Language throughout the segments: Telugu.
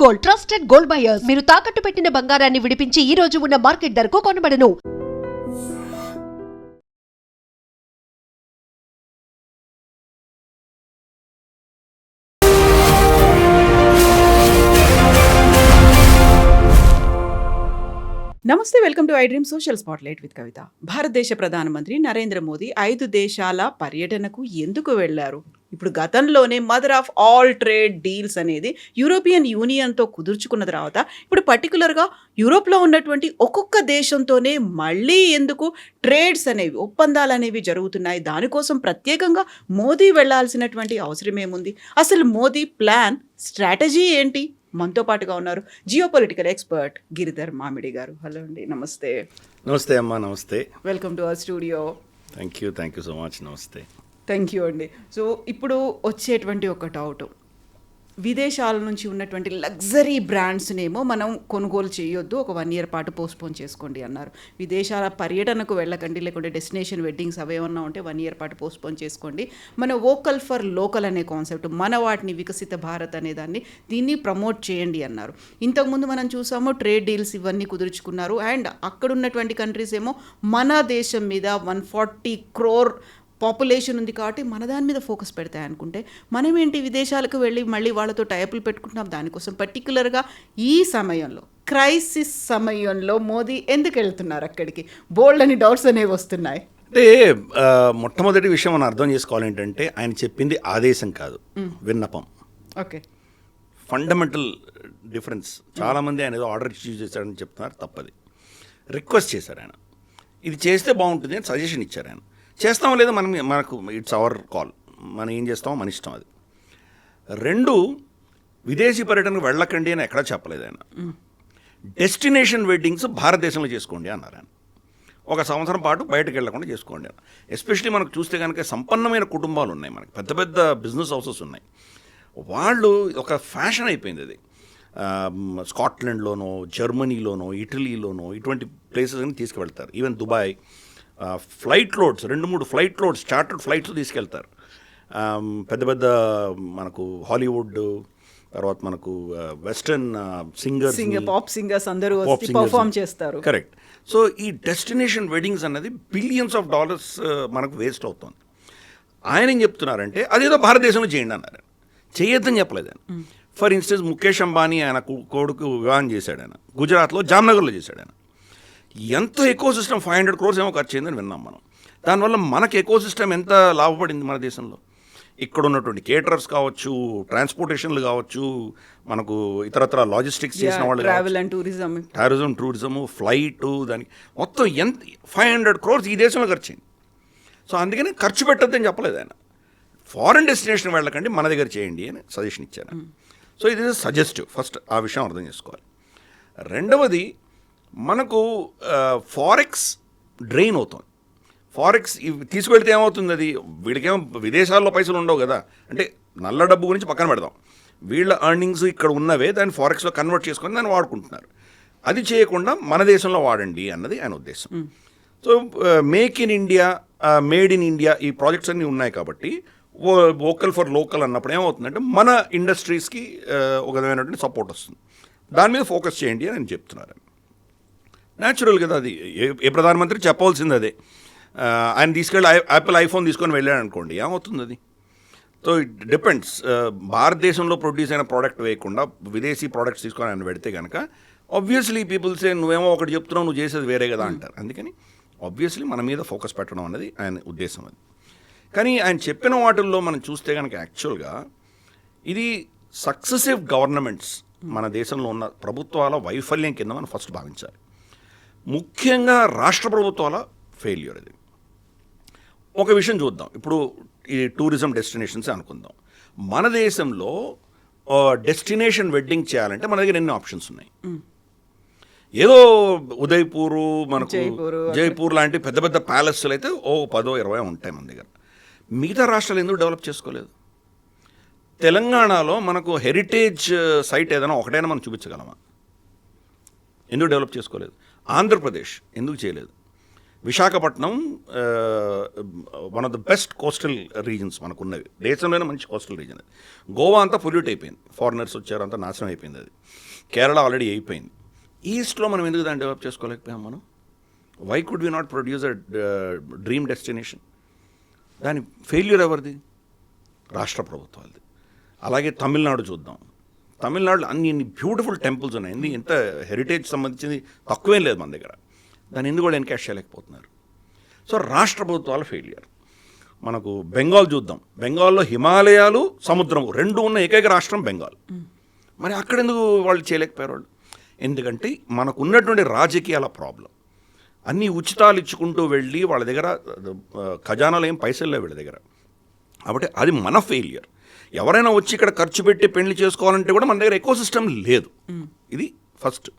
Gold, trusted gold buyers. మీరు తాకట్టు పెట్టిన బంగారాన్ని విడిపించి ఈ రోజు ఉన్న మార్కెట్ ధరకు కొనబడను. నమస్తే, welcome to I dream social spotlight with Kavitha. భారతదేశ ప్రధానమంత్రి నరేంద్ర మోదీ 5 దేశాల పర్యటనకు ఎందుకు వెళ్లారు? ఇప్పుడు గతంలోనే mother of all trade deals అనేది యూరోపియన్ యూనియన్తో కుదుర్చుకున్న తర్వాత ఇప్పుడు పర్టికులర్గా యూరోప్లో ఉన్నటువంటి ఒక్కొక్క దేశంతోనే మళ్ళీ ఎందుకు ట్రేడ్స్ అనేవి, ఒప్పందాలు అనేవి జరుగుతున్నాయి? దానికోసం ప్రత్యేకంగా మోదీ వెళ్లాల్సినటువంటి అవసరం ఏముంది? అసలు మోదీ ప్లాన్, స్ట్రాటజీ ఏంటి? మనతో పాటుగా ఉన్నారు జియో పొలిటికల్ ఎక్స్పర్ట్ గిరిధర్ మామిడి గారు. హలో అండి, నమస్తే. నమస్తే అమ్మా. నమస్తే. Welcome to our studio. Thank you so much. నమస్తే. థ్యాంక్ యూ అండి. సో ఇప్పుడు వచ్చేటువంటి ఒక డౌట్, విదేశాల నుంచి ఉన్నటువంటి లగ్జరీ బ్రాండ్స్నేమో మనం కొనుగోలు చేయొద్దు, ఒక 1 year పాటు పోస్ట్పోన్ చేసుకోండి అన్నారు. విదేశాల పర్యటనకు వెళ్ళకండి, లేకుంటే డెస్టినేషన్ వెడ్డింగ్స్ అవేమన్నా ఉంటే 1 year పాటు పోస్ట్పోన్ చేసుకోండి. మన వోకల్ ఫర్ లోకల్ అనే కాన్సెప్ట్, మన వాటిని వికసిత భారత్ అనే దాన్ని, దీన్ని ప్రమోట్ చేయండి అన్నారు. ఇంతకుముందు మనం చూసాము ట్రేడ్ డీల్స్ ఇవన్నీ కుదుర్చుకున్నారు. అండ్ అక్కడ ఉన్నటువంటి కంట్రీస్ ఏమో మన దేశం మీద 140 crore పాపులేషన్ ఉంది కాబట్టి మన దాని మీద ఫోకస్ పెడతాయి అనుకుంటే, మనం ఏంటి విదేశాలకు వెళ్ళి మళ్ళీ వాళ్ళతో టైపులు పెట్టుకుంటున్నాం? దానికోసం పర్టికులర్గా ఈ సమయంలో, క్రైసిస్ సమయంలో మోదీ ఎందుకు వెళ్తున్నారు అక్కడికి? బోల్డ్ అని డౌట్స్ అనేవి వస్తున్నాయి. అంటే మొట్టమొదటి విషయం మనం అర్థం చేసుకోవాలి ఏంటంటే, ఆయన చెప్పింది ఆదేశం కాదు, విన్నపం. Okay, fundamental difference. చాలామంది ఆయన ఏదో ఆర్డర్ ఇష్యూ చేశాడని చెప్తున్నారు, తప్పది. రిక్వెస్ట్ చేశారు ఆయన, ఇది చేస్తే బాగుంటుంది అని సజెషన్ ఇచ్చారు ఆయన. చేస్తామో లేదో మనకు ఇట్స్ అవర్ కాల్, మనం ఏం చేస్తామో మన ఇష్టం అది. 2, విదేశీ పర్యటనకు వెళ్ళకండి అని ఎక్కడా చెప్పలేదు ఆయన. డెస్టినేషన్ వెడ్డింగ్స్ భారతదేశంలో చేసుకోండి అన్నారు ఆయన. 1 సంవత్సరం పాటు బయటకు వెళ్ళకుండా చేసుకోండి అని. ఎస్పెషలీ మనకు చూస్తే కనుక సంపన్నమైన కుటుంబాలు ఉన్నాయి, మనకి పెద్ద పెద్ద బిజినెస్ హౌసెస్ ఉన్నాయి. వాళ్ళు ఒక ఫ్యాషన్ అయిపోయింది అది. స్కాట్లాండ్లోనో, జర్మనీలోనో, ఇటలీలోనో ఇటువంటి ప్లేసెస్ని తీసుకువెళ్తారు. Even Dubai flight loads, 2-3 flight loads, chartered flights తీసుకెళ్తారు. పెద్ద పెద్ద మనకు హాలీవుడ్, తర్వాత మనకు వెస్టర్న్ సింగర్స్, పాప్ సింగర్స్ అందరూ పర్ఫార్మ్ చేస్తారు. కరెక్ట్. సో ఈ డెస్టినేషన్ వెడ్డింగ్స్ అన్నది బిలియన్స్ ఆఫ్ డాలర్స్ మనకు వేస్ట్ అవుతుంది. ఆయన ఏం చెప్తున్నారంటే అదేదో భారతదేశంలో చేయండి అన్నారు. చేయొద్దని చెప్పలేదు ఆయన. ఫర్ ఇన్స్టెన్స్ ముఖేష్ అంబానీ ఆయన కొడుకు వివాహం చేశాడు ఆయన, గుజరాత్లో జామ్నగర్లో చేశాడు ఆయన. ఎంత ఎకో సిస్టమ్ 500 crores ఏమో ఖర్చు అయిందని విన్నాం మనం. దానివల్ల మనకు ఎకో సిస్టమ్ ఎంత లాభపడింది మన దేశంలో. ఇక్కడ ఉన్నటువంటి కేటరర్స్ కావచ్చు, ట్రాన్స్పోర్టేషన్లు కావచ్చు, మనకు ఇతరత్ర లాజిస్టిక్స్ చేసిన వాళ్ళు, టూరిజం, ఫ్లైట్, దానికి మొత్తం ఎంత 500 crores ఈ దేశంలో ఖర్చు అయింది. సో అందుకని ఖర్చు పెట్టద్దని చెప్పలేదు ఆయన. ఫారెన్ డెస్టినేషన్ వెళ్ళకండి, మన దగ్గర చేయండి అని సజెషన్ ఇచ్చాను. సో ఇది సజెస్టివ్. ఫస్ట్ ఆ విషయం అర్థం చేసుకోవాలి. రెండవది, మనకు ఫారెక్స్ డ్రైన్ అవుతుంది. ఫారెక్స్ తీసుకువెళ్తే ఏమవుతుంది, అది వీళ్ళకేమో విదేశాల్లో పైసలు ఉండవు కదా. అంటే నల్ల డబ్బు గురించి పక్కన పెడదాం, వీళ్ళ ఎర్నింగ్స్ ఇక్కడ ఉన్నవే దాన్ని ఫారెక్స్లో కన్వర్ట్ చేసుకొని దాన్ని వాడుకుంటున్నారు. అది చేయకుండా మన దేశంలో వాడండి అన్నది ఆయన ఉద్దేశం. So make in India, made in India ఈ ప్రాజెక్ట్స్ అన్నీ ఉన్నాయి కాబట్టి వోకల్ ఫర్ లోకల్ అన్నప్పుడు ఏమవుతుందంటే మన ఇండస్ట్రీస్కి ఒక విధమైనటువంటి సపోర్ట్ వస్తుంది. దాని మీద ఫోకస్ చేయండి అని చెప్తున్నారు. న్యాచురల్ కదా, అది ఏ ప్రధానమంత్రి చెప్పవలసింది అదే. ఆయన తీసుకెళ్ళి యాపిల్ ఐఫోన్ తీసుకొని వెళ్ళాడు అనుకోండి, ఏమవుతుంది అది? So it depends. భారతదేశంలో ప్రొడ్యూస్ అయిన ప్రోడక్ట్ వేయకుండా విదేశీ ప్రోడక్ట్స్ తీసుకొని ఆయన పెడితే కనుక ఆబ్వియస్లీ పీపుల్సే నువ్వేమో ఒకటి చెప్తున్నావు, నువ్వు చేసేది వేరే కదా అంటారు. అందుకని ఆబ్వియస్లీ మన మీద ఫోకస్ పెట్టడం అనేది ఆయన ఉద్దేశం అది. కానీ ఆయన చెప్పిన వాటిల్లో మనం చూస్తే కనుక యాక్చువల్గా ఇది సక్సెసివ్ గవర్నమెంట్స్, మన దేశంలో ఉన్న ప్రభుత్వాల వైఫల్యం కింద మనం ఫస్ట్ భావించాలి. ముఖ్యంగా రాష్ట్ర ప్రభుత్వాల ఫెయిల్యూర్ అది. ఒక విషయం చూద్దాం. ఇప్పుడు ఈ టూరిజం డెస్టినేషన్స్ అనుకుందాం. మన దేశంలో డెస్టినేషన్ వెడ్డింగ్ చేయాలంటే మన దగ్గర ఎన్ని ఆప్షన్స్ ఉన్నాయి. ఏదో ఉదయ్పూరు, మనకు జైపూర్ లాంటి పెద్ద పెద్ద ప్యాలెస్లు అయితే 10-20 ఉంటాయి మన దగ్గర. మిగతా రాష్ట్రాలు ఎందుకు డెవలప్ చేసుకోలేదు? తెలంగాణలో మనకు హెరిటేజ్ సైట్ ఏదైనా ఒకటైనా మనం చూపించగలమా? ఎందుకు డెవలప్ చేసుకోలేదు? ఆంధ్రప్రదేశ్ ఎందుకు చేయలేదు? Visakhapatnam one of the best coastal regions మనకున్నవి, దేశంలోనే మంచి కోస్టల్ రీజన్ అది. గోవా అంతా పొల్యూట్ అయిపోయింది, ఫారినర్స్ వచ్చారు, అంతా నాశనం అయిపోయింది అది. కేరళ ఆల్రెడీ అయిపోయింది. ఈస్ట్లో మనం ఎందుకు దాన్ని డెవలప్ చేసుకోలేకపోయాం మనం? Why could we not produce a dream destination? దాని ఫెయిల్యూర్ ఎవరిది? రాష్ట్ర ప్రభుత్వాలది. అలాగే తమిళనాడు చూద్దాం. తమిళనాడులో అన్ని బ్యూటిఫుల్ టెంపుల్స్ ఉన్నాయి, ఎంత హెరిటేజ్ సంబంధించింది తక్కువేం లేదు మన దగ్గర. దాన్ని ఎందుకు కూడా ఎన్కాష్ చేయలేకపోతున్నారు. సో రాష్ట్ర ప్రభుత్వాల ఫెయిలియర్. మనకు బెంగాల్ చూద్దాం. బెంగాల్లో హిమాలయాలు, సముద్రము రెండు ఉన్న ఏకైక రాష్ట్రం బెంగాల్. మరి అక్కడెందుకు వాళ్ళు చేయలేకపోయారు వాళ్ళు? ఎందుకంటే మనకు ఉన్నటువంటి రాజకీయాల ప్రాబ్లం. అన్నీ ఉచితాలు ఇచ్చుకుంటూ వెళ్ళి వాళ్ళ దగ్గర ఖజానాలో ఏం పైసలు లేవు వీళ్ళ దగ్గర. కాబట్టి అది మన ఫెయిలియర్. ఎవరైనా వచ్చి ఇక్కడ ఖర్చు పెట్టి పెళ్లి చేసుకోవాలంటే కూడా మన దగ్గర ఎకో సిస్టమ్ లేదు. ఇది ఫస్ట్.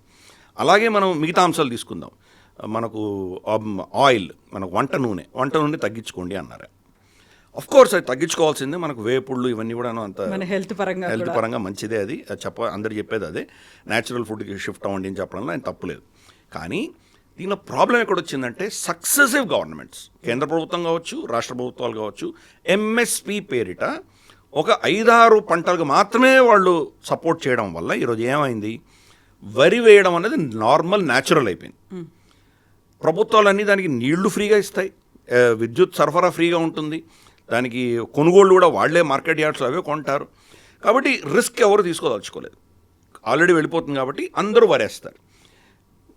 అలాగే మనం మిగతా అంశాలు తీసుకుందాం. మనకు ఆయిల్, మనకు వంట నూనె తగ్గించుకోండి అన్నారు. ఆఫ్ కోర్స్ అది తగ్గించుకోవాల్సిందే. మనకు వేపుళ్ళు ఇవన్నీ కూడా అంత హెల్త్ పరంగా మంచిదే. అది అందరు చెప్పేది అదే. న్యాచురల్ ఫుడ్కి షిఫ్ట్ అవ్వండి అని చెప్పడంలో ఆయన తప్పులేదు. కానీ దీనిలో ప్రాబ్లం ఎక్కడొచ్చిందంటే సక్సెసివ్ గవర్నమెంట్స్, కేంద్ర ప్రభుత్వం కావచ్చు, రాష్ట్ర ప్రభుత్వాలు కావచ్చు, ఎంఎస్పి పేరిట ఒక 5-6 పంటలకు మాత్రమే వాళ్ళు సపోర్ట్ చేయడం వల్ల ఈరోజు ఏమైంది? వరి వేయడం అనేది నార్మల్, న్యాచురల్ అయిపోయింది. ప్రభుత్వాలన్నీ దానికి నీళ్లు ఫ్రీగా ఇస్తాయి, విద్యుత్ సరఫరా ఫ్రీగా ఉంటుంది, దానికి కొనుగోళ్ళు కూడా వాళ్లే మార్కెట్ యార్డ్స్లో అవే కొంటారు. కాబట్టి రిస్క్ ఎవరు తీసుకోదలుచుకోలేదు. ఆల్రెడీ వెళ్ళిపోతుంది కాబట్టి అందరూ వరేస్తారు.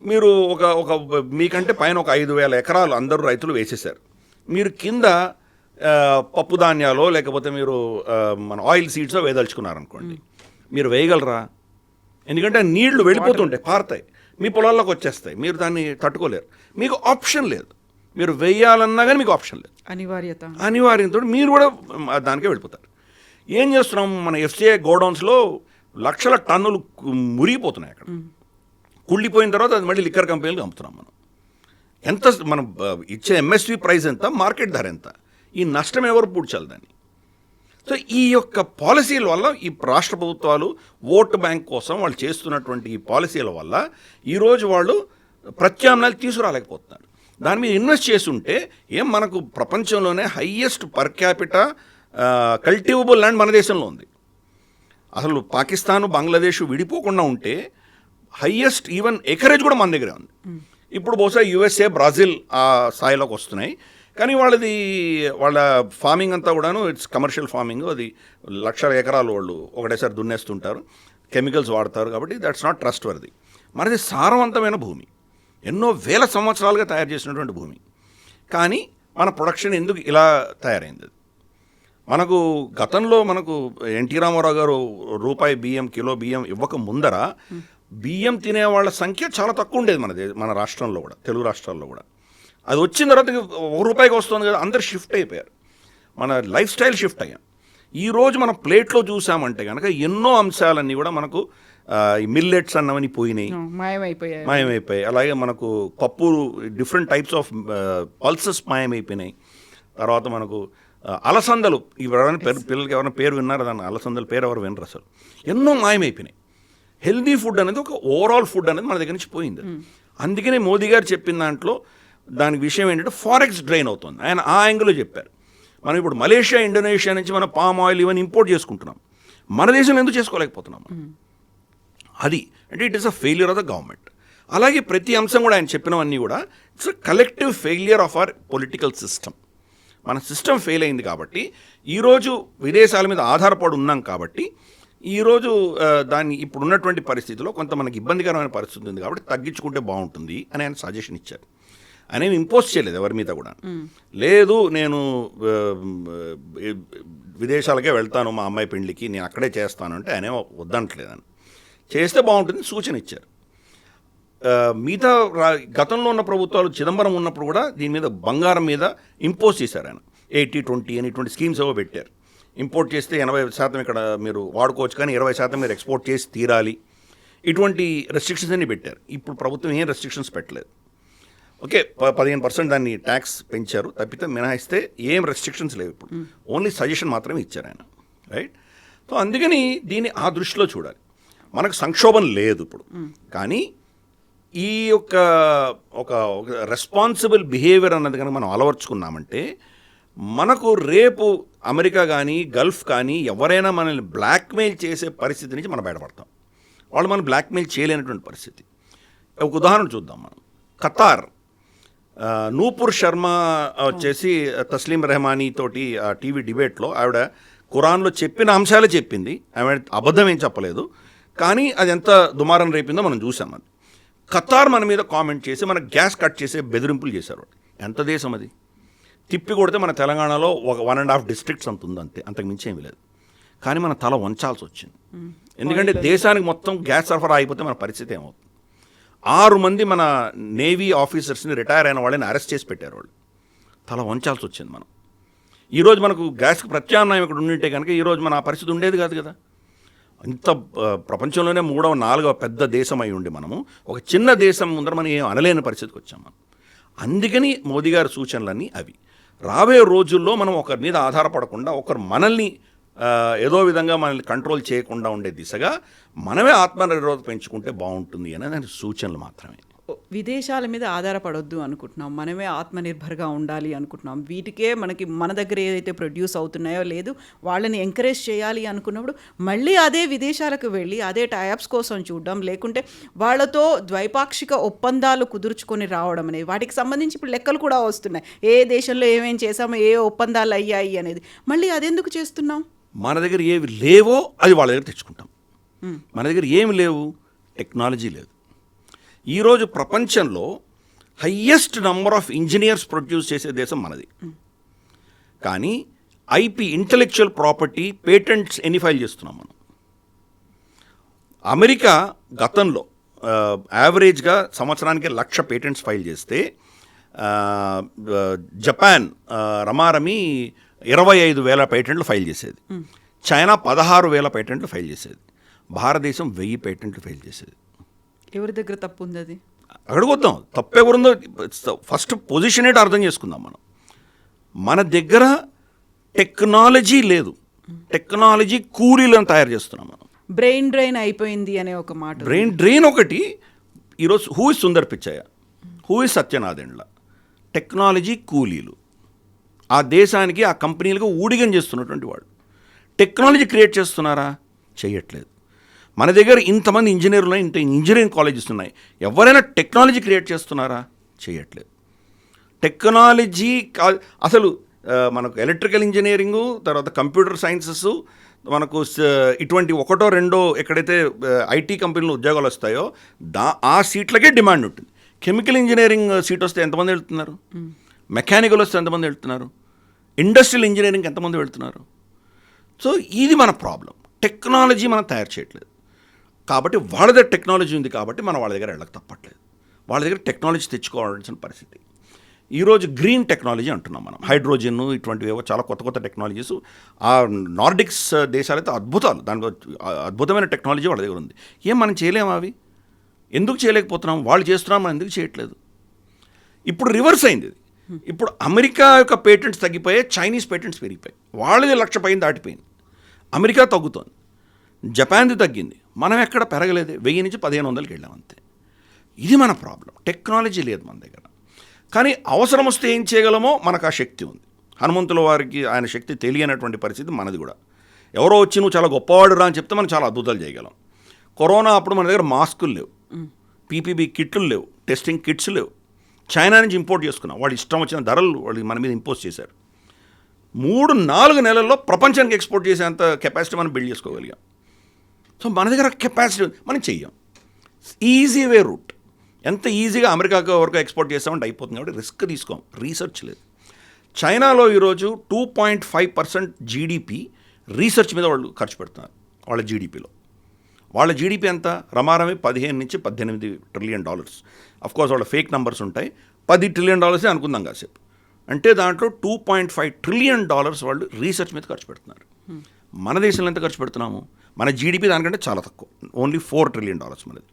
మీరు ఒక మీకంటే పైన ఒక 5,000 ఎకరాలు అందరూ రైతులు వేసేశారు. మీరు కింద పప్పు ధాన్యాలో లేకపోతే మీరు మన ఆయిల్ సీడ్సో వేయదలుచుకున్నారనుకోండి, మీరు వేయగలరా? ఎందుకంటే నీళ్లు వెళ్ళిపోతుంటాయి, పారుతాయి, మీ పొలాల్లోకి వచ్చేస్తాయి, మీరు దాన్ని తట్టుకోలేరు. మీకు ఆప్షన్ లేదు. మీరు వేయాలన్నా కానీ మీకు ఆప్షన్ లేదు, అనివార్యంతో మీరు కూడా దానికే వెళ్ళిపోతారు. ఏం చేస్తున్నాం? మన ఎఫ్సిఐ గోడౌన్స్లో లక్షల టన్నులు మురిగిపోతున్నాయి. అక్కడ కుళ్ళిపోయిన తర్వాత అది మళ్ళీ లిక్కర్ కంపెనీలకు అమ్ముతున్నాం మనం. ఎంత మనం ఇచ్చే ఎంఎస్పి ప్రైస్ ఎంత, మార్కెట్ ధర ఎంత? ఈ నష్టం ఎవరు పూడ్చాలి దాన్ని? సో ఈ యొక్క పాలసీల వల్ల ఈ రాష్ట్ర ప్రభుత్వాలు ఓటు బ్యాంక్ కోసం వాళ్ళు చేస్తున్నటువంటి ఈ పాలసీల వల్ల ఈరోజు వాళ్ళు ప్రత్యామ్నాయాలు తీసుకురాలేకపోతున్నారు. దాని మీద ఇన్వెస్ట్ చేస్తుంటే మనకు ప్రపంచంలోనే highest per capita cultivable land మన దేశంలో ఉంది. అసలు పాకిస్తాను, బంగ్లాదేశ్ విడిపోకుండా ఉంటే హయ్యెస్ట్ ఈవెన్ ఎకరేజ్ కూడా మన దగ్గరే ఉంది. ఇప్పుడు బహుశా యుఎస్ఏ, బ్రాజిల్ ఆ స్థాయిలోకి వస్తున్నాయి. కానీ వాళ్ళ ఫార్మింగ్ అంతా కూడాను ఇట్స్ కమర్షియల్ ఫార్మింగ్. అది లక్షల ఎకరాలు వాళ్ళు ఒకటేసారి దున్నేస్తుంటారు, కెమికల్స్ వాడతారు. కాబట్టి దట్స్ నాట్ ట్రస్ట్ వర్ది. మనది సారవంతమైన భూమి, ఎన్నో వేల సంవత్సరాలుగా తయారు చేసినటువంటి భూమి. కానీ మన ప్రొడక్షన్ ఎందుకు ఇలా తయారైంది? మనకు గతంలో మనకు ఎన్టీ రామారావు గారు రూపాయి బియ్యం, కిలో బియ్యం ఇవ్వక ముందర బియ్యం తినేవాళ్ళ సంఖ్య చాలా తక్కువ ఉండేది మన రాష్ట్రంలో కూడా, తెలుగు రాష్ట్రాల్లో కూడా. అది వచ్చిన తర్వాత ₹1 వస్తుంది కదా, అందరు షిఫ్ట్ అయిపోయారు. మన లైఫ్ స్టైల్ షిఫ్ట్ అయ్యాం. ఈరోజు మనం ప్లేట్లో చూసామంటే కనుక ఎన్నో అంశాలన్నీ కూడా మనకు ఈ మిల్లెట్స్ అన్నవని పోయినాయి, మాయమైపోయాయి. అలాగే మనకు పప్పు, డిఫరెంట్ టైప్స్ ఆఫ్ పల్సెస్ మాయమైపోయినాయి. తర్వాత మనకు అలసందలు, పిల్లలకి ఎవరైనా పేరు విన్నారా? దాన్ని అలసందల పేరు ఎవరు వినరు అసలు. ఎన్నో మాయమైపోయినాయి. హెల్దీ ఫుడ్ అనేది ఒక ఓవరాల్ ఫుడ్ అనేది మన దగ్గర నుంచి పోయింది. అందుకనే మోదీ గారు చెప్పిన దాంట్లో దానికి విషయం ఏంటంటే ఫారెక్స్ డ్రైన్ అవుతుంది. ఆయన ఆ యాంగిల్లో చెప్పారు. మనం ఇప్పుడు మలేషియా, ఇండోనేషియా నుంచి మనం పామ్ ఆయిల్ ఇవన్నీ ఇంపోర్ట్ చేసుకుంటున్నాం. మన దేశంలో ఎందుకు చేసుకోలేకపోతున్నాం? అది అంటే it is a failure of the government. అలాగే ప్రతి అంశం కూడా ఆయన చెప్పినవన్నీ కూడా it's a collective failure of our political system. మన సిస్టమ్ ఫెయిల్ అయింది కాబట్టి ఈరోజు విదేశాల మీద ఆధారపడి ఉన్నాం. కాబట్టి ఈరోజు దాన్ని ఇప్పుడు ఉన్నటువంటి పరిస్థితిలో కొంత మనకి ఇబ్బందికరమైన పరిస్థితి ఉంది కాబట్టి తగ్గించుకుంటే బాగుంటుంది అని ఆయన సజెషన్ ఇచ్చారు. ఆయన ఏమి ఇంపోజ్ చేయలేదు ఎవరి మీద కూడా. లేదు నేను విదేశాలకే వెళ్తాను మా అమ్మాయి పెళ్లికి, నేను అక్కడే చేస్తాను అంటే ఆయన వద్దంటలేదని. చేస్తే బాగుంటుంది సూచన ఇచ్చారు. మిగతా గతంలో ఉన్న ప్రభుత్వాలు చిదంబరం ఉన్నప్పుడు కూడా దీని మీద బంగారం మీద ఇంపోజ్ చేశారు ఆయన. 80-20 అని ఇటువంటి స్కీమ్స్ ఏవో పెట్టారు. ఇంపోర్ట్ చేస్తే 80% ఇక్కడ మీరు వాడుకోవచ్చు, కానీ 20% మీరు ఎక్స్పోర్ట్ చేసి తీరాలి. ఇటువంటి రెస్ట్రిక్షన్స్ అన్ని పెట్టారు. ఇప్పుడు ప్రభుత్వం ఏం రెస్ట్రిక్షన్స్ పెట్టలేదు. ఓకే, 15% దాన్ని ట్యాక్స్ పెంచారు తప్పితే, మినహాయిస్తే ఏం రెస్ట్రిక్షన్స్ లేవు. ఇప్పుడు ఓన్లీ సజెషన్ మాత్రమే ఇచ్చారు ఆయన, రైట్? సో అందుకని దీన్ని ఆ దృష్టిలో చూడాలి. మనకు సంక్షోభం లేదు ఇప్పుడు, కానీ ఈ యొక్క ఒక రెస్పాన్సిబుల్ బిహేవియర్ అన్నది కనుక మనం అలవర్చుకున్నామంటే మనకు రేపు అమెరికా కానీ గల్ఫ్ కానీ ఎవరైనా మనల్ని బ్లాక్మెయిల్ చేసే పరిస్థితి నుంచి మనం బయటపడతాం. వాళ్ళు మనం బ్లాక్మెయిల్ చేయలేనటువంటి పరిస్థితి. ఒక ఉదాహరణ చూద్దాం మనం. ఖతార్ నూపూర్ శర్మ వచ్చేసి తస్లీం రెహమానీ తోటి టీవీ డిబేట్లో ఆవిడ ఖురాన్లో చెప్పిన అంశాలే చెప్పింది, ఆవిడ అబద్ధం ఏం చెప్పలేదు. కానీ అది ఎంత దుమారం రేపిందో మనం చూసాం. అది ఖతార్ మన మీద కామెంట్ చేసి మన గ్యాస్ కట్ చేసే బెదిరింపులు చేశారు. ఎంత దేశం అది? తిప్పి కొడితే మన తెలంగాణలో ఒక 1.5 డిస్ట్రిక్ట్స్ అంత ఉంది, అంతే, అంతకు మించి ఏమీ లేదు. కానీ మన తల వంచాల్సి వచ్చింది. ఎందుకంటే దేశానికి మొత్తం గ్యాస్ సరఫరా అయిపోతే మన పరిస్థితి ఏమవుతుంది? 6 మంది మన నేవీ ఆఫీసర్స్ని రిటైర్ అయిన వాళ్ళని అరెస్ట్ చేసి పెట్టారు. వాళ్ళు తల వంచాల్సి వచ్చింది. మనం ఈరోజు మనకు గ్యాస్కి ప్రత్యామ్నాయం ఇక్కడ ఉండింటే కనుక ఈరోజు మన పరిస్థితి ఉండేది కాదు కదా. ఇంత ప్రపంచంలోనే 3వ 4వ పెద్ద దేశం అయి ఉండి మనము ఒక చిన్న దేశం ముందర మనం ఏం అనలేని పరిస్థితికి వచ్చాం మనం. అందుకని మోదీ గారి సూచనలన్నీ అవి. రాబోయే రోజుల్లో మనం ఒకరి మీద ఆధారపడకుండా ఒకరు మనల్ని ఏదో విధంగా మనల్ని కంట్రోల్ చేయకుండా ఉండే దిశగా మనమే ఆత్మనిర్భరత పెంచుకుంటే బాగుంటుంది అనేది దాని సూచనలు మాత్రమే. విదేశాల మీద ఆధారపడొద్దు అనుకుంటున్నాం, మనమే ఆత్మనిర్భర్గా ఉండాలి అనుకుంటున్నాం. వీటికే మనకి మన దగ్గర ఏదైతే ప్రొడ్యూస్ అవుతున్నాయో లేదు వాళ్ళని ఎంకరేజ్ చేయాలి అనుకున్నప్పుడు మళ్ళీ అదే విదేశాలకు వెళ్ళి అదే టైప్స్ కోసం చూడడం, లేకుంటే వాళ్ళతో ద్వైపాక్షిక ఒప్పందాలు కుదుర్చుకొని రావడం అనేది, వాటికి సంబంధించి ఇప్పుడు లెక్కలు కూడా వస్తున్నాయి. ఏ దేశంలో ఏమేం చేసామో, ఏ ఒప్పందాలు అయ్యాయి అనేది. మళ్ళీ అదెందుకు చేస్తున్నాం? మన దగ్గర ఏవి లేవో అది వాళ్ళ దగ్గర తెచ్చుకుంటాం. మన దగ్గర ఏమి లేవు, టెక్నాలజీ లేదు. ఈరోజు ప్రపంచంలో highest number of engineers produce చేసే దేశం మనది. కానీ ఐపీ, ఇంటలెక్చువల్ ప్రాపర్టీ, పేటెంట్స్ ఎన్ని ఫైల్ చేస్తున్నాం మనం? అమెరికా గతంలో యావరేజ్గా సంవత్సరానికి 1,00,000 పేటెంట్స్ ఫైల్ చేస్తే జపాన్ రమారమి 25,000 పేటెంట్లు ఫైల్ చేసేది. చైనా 16,000 పేటెంట్లు ఫైల్ చేసేది. భారతదేశం 1000 పేటెంట్లు ఫైల్ చేసేది. ఎవరి దగ్గర తప్పు ఉంది? అది అక్కడికి వద్దాం. తప్పు ఎవరుందో ఫస్ట్ పొజిషన్ ఏంటో అర్థం చేసుకుందాం. మన దగ్గర టెక్నాలజీ లేదు, టెక్నాలజీ కూలీలను తయారు చేస్తున్నాం మనం. బ్రెయిన్ డ్రైన్ అయిపోయింది అనే ఒక మాట. బ్రెయిన్ డ్రైన్ ఒకటి. ఈరోజు who is Sundar Pichai, who is Satya Nadella, technology కూలీలు. ఆ దేశానికి, ఆ కంపెనీలకు ఊడిగం చేస్తున్నటువంటి వాడు. టెక్నాలజీ క్రియేట్ చేస్తున్నారా? చేయట్లేదు. మన దగ్గర ఇంతమంది ఇంజనీర్లు ఉన్నాయి, ఇంత ఇంజనీరింగ్ కాలేజెస్ ఉన్నాయి. ఎవరైనా టెక్నాలజీ క్రియేట్ చేస్తున్నారా? చేయట్లేదు. టెక్నాలజీ అసలు మనకు ఎలక్ట్రికల్ ఇంజనీరింగు, తర్వాత కంప్యూటర్ సైన్సెస్, మనకు ఇటువంటి 1, 2 ఎక్కడైతే ఐటీ కంపెనీలో ఉద్యోగాలు వస్తాయో ఆ సీట్లకే డిమాండ్ ఉంటుంది. కెమికల్ ఇంజనీరింగ్ సీట్ వస్తే ఎంతమంది వెళ్తున్నారు? మెకానికల్ వస్తే ఎంతమంది వెళ్తున్నారు? ఇండస్ట్రియల్ ఇంజనీరింగ్ ఎంతమంది వెళ్తున్నారు? సో ఇది మన ప్రాబ్లం. టెక్నాలజీ మనం తయారు చేయట్లేదు. కాబట్టి వాళ్ళ దగ్గర టెక్నాలజీ ఉంది కాబట్టి మనం వాళ్ళ దగ్గర వెళ్ళక తప్పట్లేదు. వాళ్ళ దగ్గర టెక్నాలజీ తెచ్చుకోవాల్సిన పరిస్థితి. ఈరోజు గ్రీన్ టెక్నాలజీ అంటున్నాం మనం. హైడ్రోజన్ ఇటువంటివి ఏవో చాలా కొత్త కొత్త టెక్నాలజీస్. ఆ నార్డిక్స్ దేశాలైతే అద్భుతాలు, దానిలో అద్భుతమైన టెక్నాలజీ వాళ్ళ దగ్గర ఉంది. ఏం మనం చేయలేము? అవి ఎందుకు చేయలేకపోతున్నాం? వాళ్ళు చేస్తున్నాం, మనం ఎందుకు చేయట్లేదు? ఇప్పుడు రివర్స్ అయింది. ఇప్పుడు అమెరికా యొక్క పేటెంట్స్ తగ్గిపోయాయి, చైనీస్ పేటెంట్స్ పెరిగిపోయాయి. వాళ్ళది 1,00,000 పైన దాటిపోయింది. అమెరికా తగ్గుతోంది, జపాన్ది తగ్గింది. మనం ఎక్కడ పెరగలేదు, 1000 నుంచి 1,500కి వెళ్ళాం అంతే. ఇది మన ప్రాబ్లం. టెక్నాలజీ లేదు మన దగ్గర. కానీ అవసరం వస్తే ఏం చేయగలమో మనకు ఆ శక్తి ఉంది. హనుమంతుల వారికి ఆయన శక్తి తెలియనటువంటి పరిస్థితి మనది కూడా. ఎవరో వచ్చి నువ్వు చాలా గొప్పవాడు రా అని చెప్తే మనం చాలా అద్భుతాలు చేయగలం. కరోనా అప్పుడు మన దగ్గర మాస్కులు లేవు, పీపీబీ కిట్లు లేవు, టెస్టింగ్ కిట్స్ లేవు. చైనా నుంచి ఇంపోర్ట్ చేసుకున్నాం. వాళ్ళు ఇష్టం వచ్చిన ధరలు వాళ్ళు మన మీద ఇంపోజ్ చేశారు. 3-4 నెలల్లో ప్రపంచానికి ఎక్స్పోర్ట్ చేసేంత కెపాసిటీ మనం బిల్డ్ చేసుకోగలిగాం. సో మన దగ్గర కెపాసిటీ మనం చెయ్యం. Easy way route. ఎంత ఈజీగా అమెరికాకు వరకు ఎక్స్పోర్ట్ చేస్తామంటే అయిపోతుంది. కాబట్టి రిస్క్ తీసుకోం, రీసెర్చ్ లేదు. చైనాలో ఈరోజు 2.5% జీడిపి రీసెర్చ్ మీద వాళ్ళు ఖర్చు పెడుతున్నారు. వాళ్ళ జీడిపిలో వాళ్ళ జీడిపి ఎంత? రమారమి 15 నుంచి 18 ట్రిలియన్ డాలర్స్. అఫ్కోర్స్ వాళ్ళ ఫేక్ నంబర్స్ ఉంటాయి. $10 ట్రిలియన్ అనుకుందాం కాసేపు. అంటే దాంట్లో $2.5 ట్రిలియన్ వాళ్ళు రీసెర్చ్ మీద ఖర్చు పెడుతున్నారు. మన దేశంలో ఎంత ఖర్చు పెడుతున్నాము? మన జీడిపి దానికంటే చాలా తక్కువ, ఓన్లీ $4 ట్రిలియన్ మనది.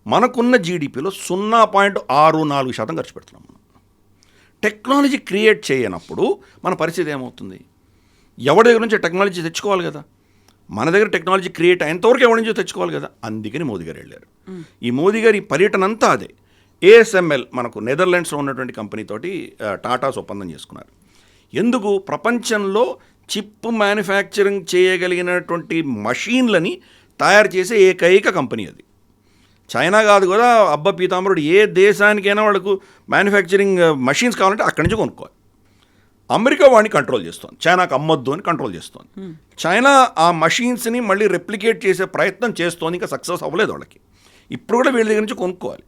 మనకున్న జీడిపిలో 0.64% ఖర్చు పెడుతున్నాం మనం. టెక్నాలజీ క్రియేట్ చేయనప్పుడు మన పరిస్థితి ఏమవుతుంది? ఎవరి దగ్గర నుంచి టెక్నాలజీ తెచ్చుకోవాలి కదా. మన దగ్గర టెక్నాలజీ క్రియేట్ అయ్యేంతవరకు ఎవరి నుంచో తెచ్చుకోవాలి కదా. అందుకని మోదీ గారు వెళ్ళారు. ఈ మోదీ గారి పర్యటన అంతా అదే. ASML మనకు నెదర్లాండ్స్లో ఉన్నటువంటి కంపెనీతోటి టాటాస్ ఒప్పందం చేసుకున్నారు. ఎందుకు? ప్రపంచంలో చిప్ మ్యానుఫ్యాక్చరింగ్ చేయగలిగినటువంటి మషీన్లని తయారు చేసే ఏకైక కంపెనీ అది. చైనా కాదు కదా అబ్బా పీతాంబరుడు, ఏ దేశానికైనా వాళ్ళకు మ్యానుఫ్యాక్చరింగ్ మషీన్స్ కావాలంటే అక్కడి నుంచి కొనుక్కోవాలి. అమెరికా వాడిని కంట్రోల్ చేస్తుంది, చైనాకు అమ్మొద్దు అని కంట్రోల్ చేస్తుంది. చైనా ఆ మషీన్స్ని మళ్ళీ రెప్లికేట్ చేసే ప్రయత్నం చేస్తోంది, ఇంకా సక్సెస్ అవ్వలేదు వాళ్ళకి. ఇప్పుడు కూడా వీళ్ళ దగ్గర నుంచి కొనుక్కోవాలి.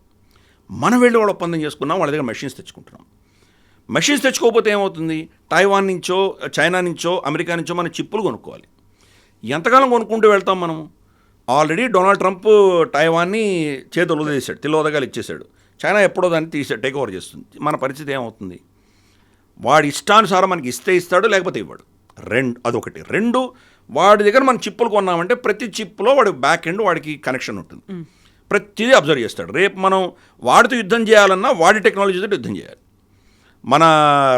మనం వెళ్ళి వాళ్ళు ఒప్పందం చేసుకున్నాం, వాళ్ళ దగ్గర మెషిన్స్ తెచ్చుకుంటున్నాం. మెషిన్స్ తెచ్చుకోకపోతే ఏమవుతుంది? తైవాన్ నుంచో చైనా నుంచో అమెరికా నుంచో మనం చిప్పులు కొనుక్కోవాలి. ఎంతకాలం కొనుక్కుంటూ వెళ్తాం మనం? ఆల్రెడీ డొనాల్డ్ ట్రంప్ తైవాన్ని చేతులు వదిలేసాడు, తిలోదగాలు ఇచ్చేసాడు. చైనా ఎప్పుడో దాన్ని టేక్ ఓవర్ చేస్తుంది. మన పరిస్థితి ఏమవుతుంది? వాడి ఇష్టానుసారం మనకి ఇస్తే ఇస్తాడు, లేకపోతే ఇవ్వడు. అదొకటి. రెండు, వాడి దగ్గర మనం చిప్పులు కొన్నామంటే ప్రతి చిప్లో వాడి బ్యాక్ ఎండ్ వాడికి కనెక్షన్ ఉంటుంది, ప్రతిదీ అబ్జర్వ్ చేస్తాడు. రేపు మనం వాడితో యుద్ధం చేయాలన్నా వాడి టెక్నాలజీతో యుద్ధం చేయాలి. మన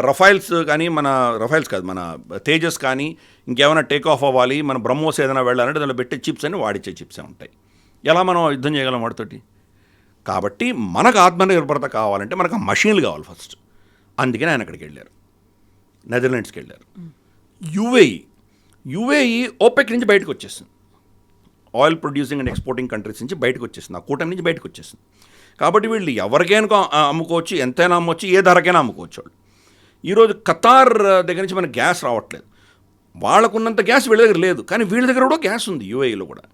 రఫైల్స్ కానీ, మన తేజస్ కానీ ఇంకేమైనా టేక్ ఆఫ్ అవ్వాలి, మన బ్రహ్మోస్ ఏదైనా వెళ్ళాలంటే దానిలో పెట్టే చిప్స్ అని వాడిచ్చే చిప్సే ఉంటాయి. ఎలా మనం యుద్ధం చేయగలం వాడితోటి? కాబట్టి మనకు ఆత్మనిర్భరత కావాలంటే మనకు ఆ మషీన్లు కావాలి ఫస్ట్. అందుకని ఆయన అక్కడికి వెళ్ళారు, నెదర్లాండ్స్కి వెళ్ళారు. యుఏఈ ఓపెక్ నుంచి బయటకు వచ్చేసింది, oil producing and exporting countries నుంచి బయటకు వచ్చేసింది, ఆ కూటమి నుంచి బయటకు వచ్చేసింది. కాబట్టి వీళ్ళు ఎవరికైనా అమ్ముకోవచ్చు, ఎంతైనా అమ్మవచ్చు, ఏ ధరకైనా అమ్ముకోవచ్చు వాళ్ళు. ఈరోజు ఖతార్ దగ్గర నుంచి మనకు గ్యాస్ రావట్లేదు, వాళ్ళకున్నంత గ్యాస్ వీళ్ళ దగ్గర లేదు, కానీ వీళ్ళ దగ్గర కూడా గ్యాస్ ఉంది యుఏఈలో కూడా.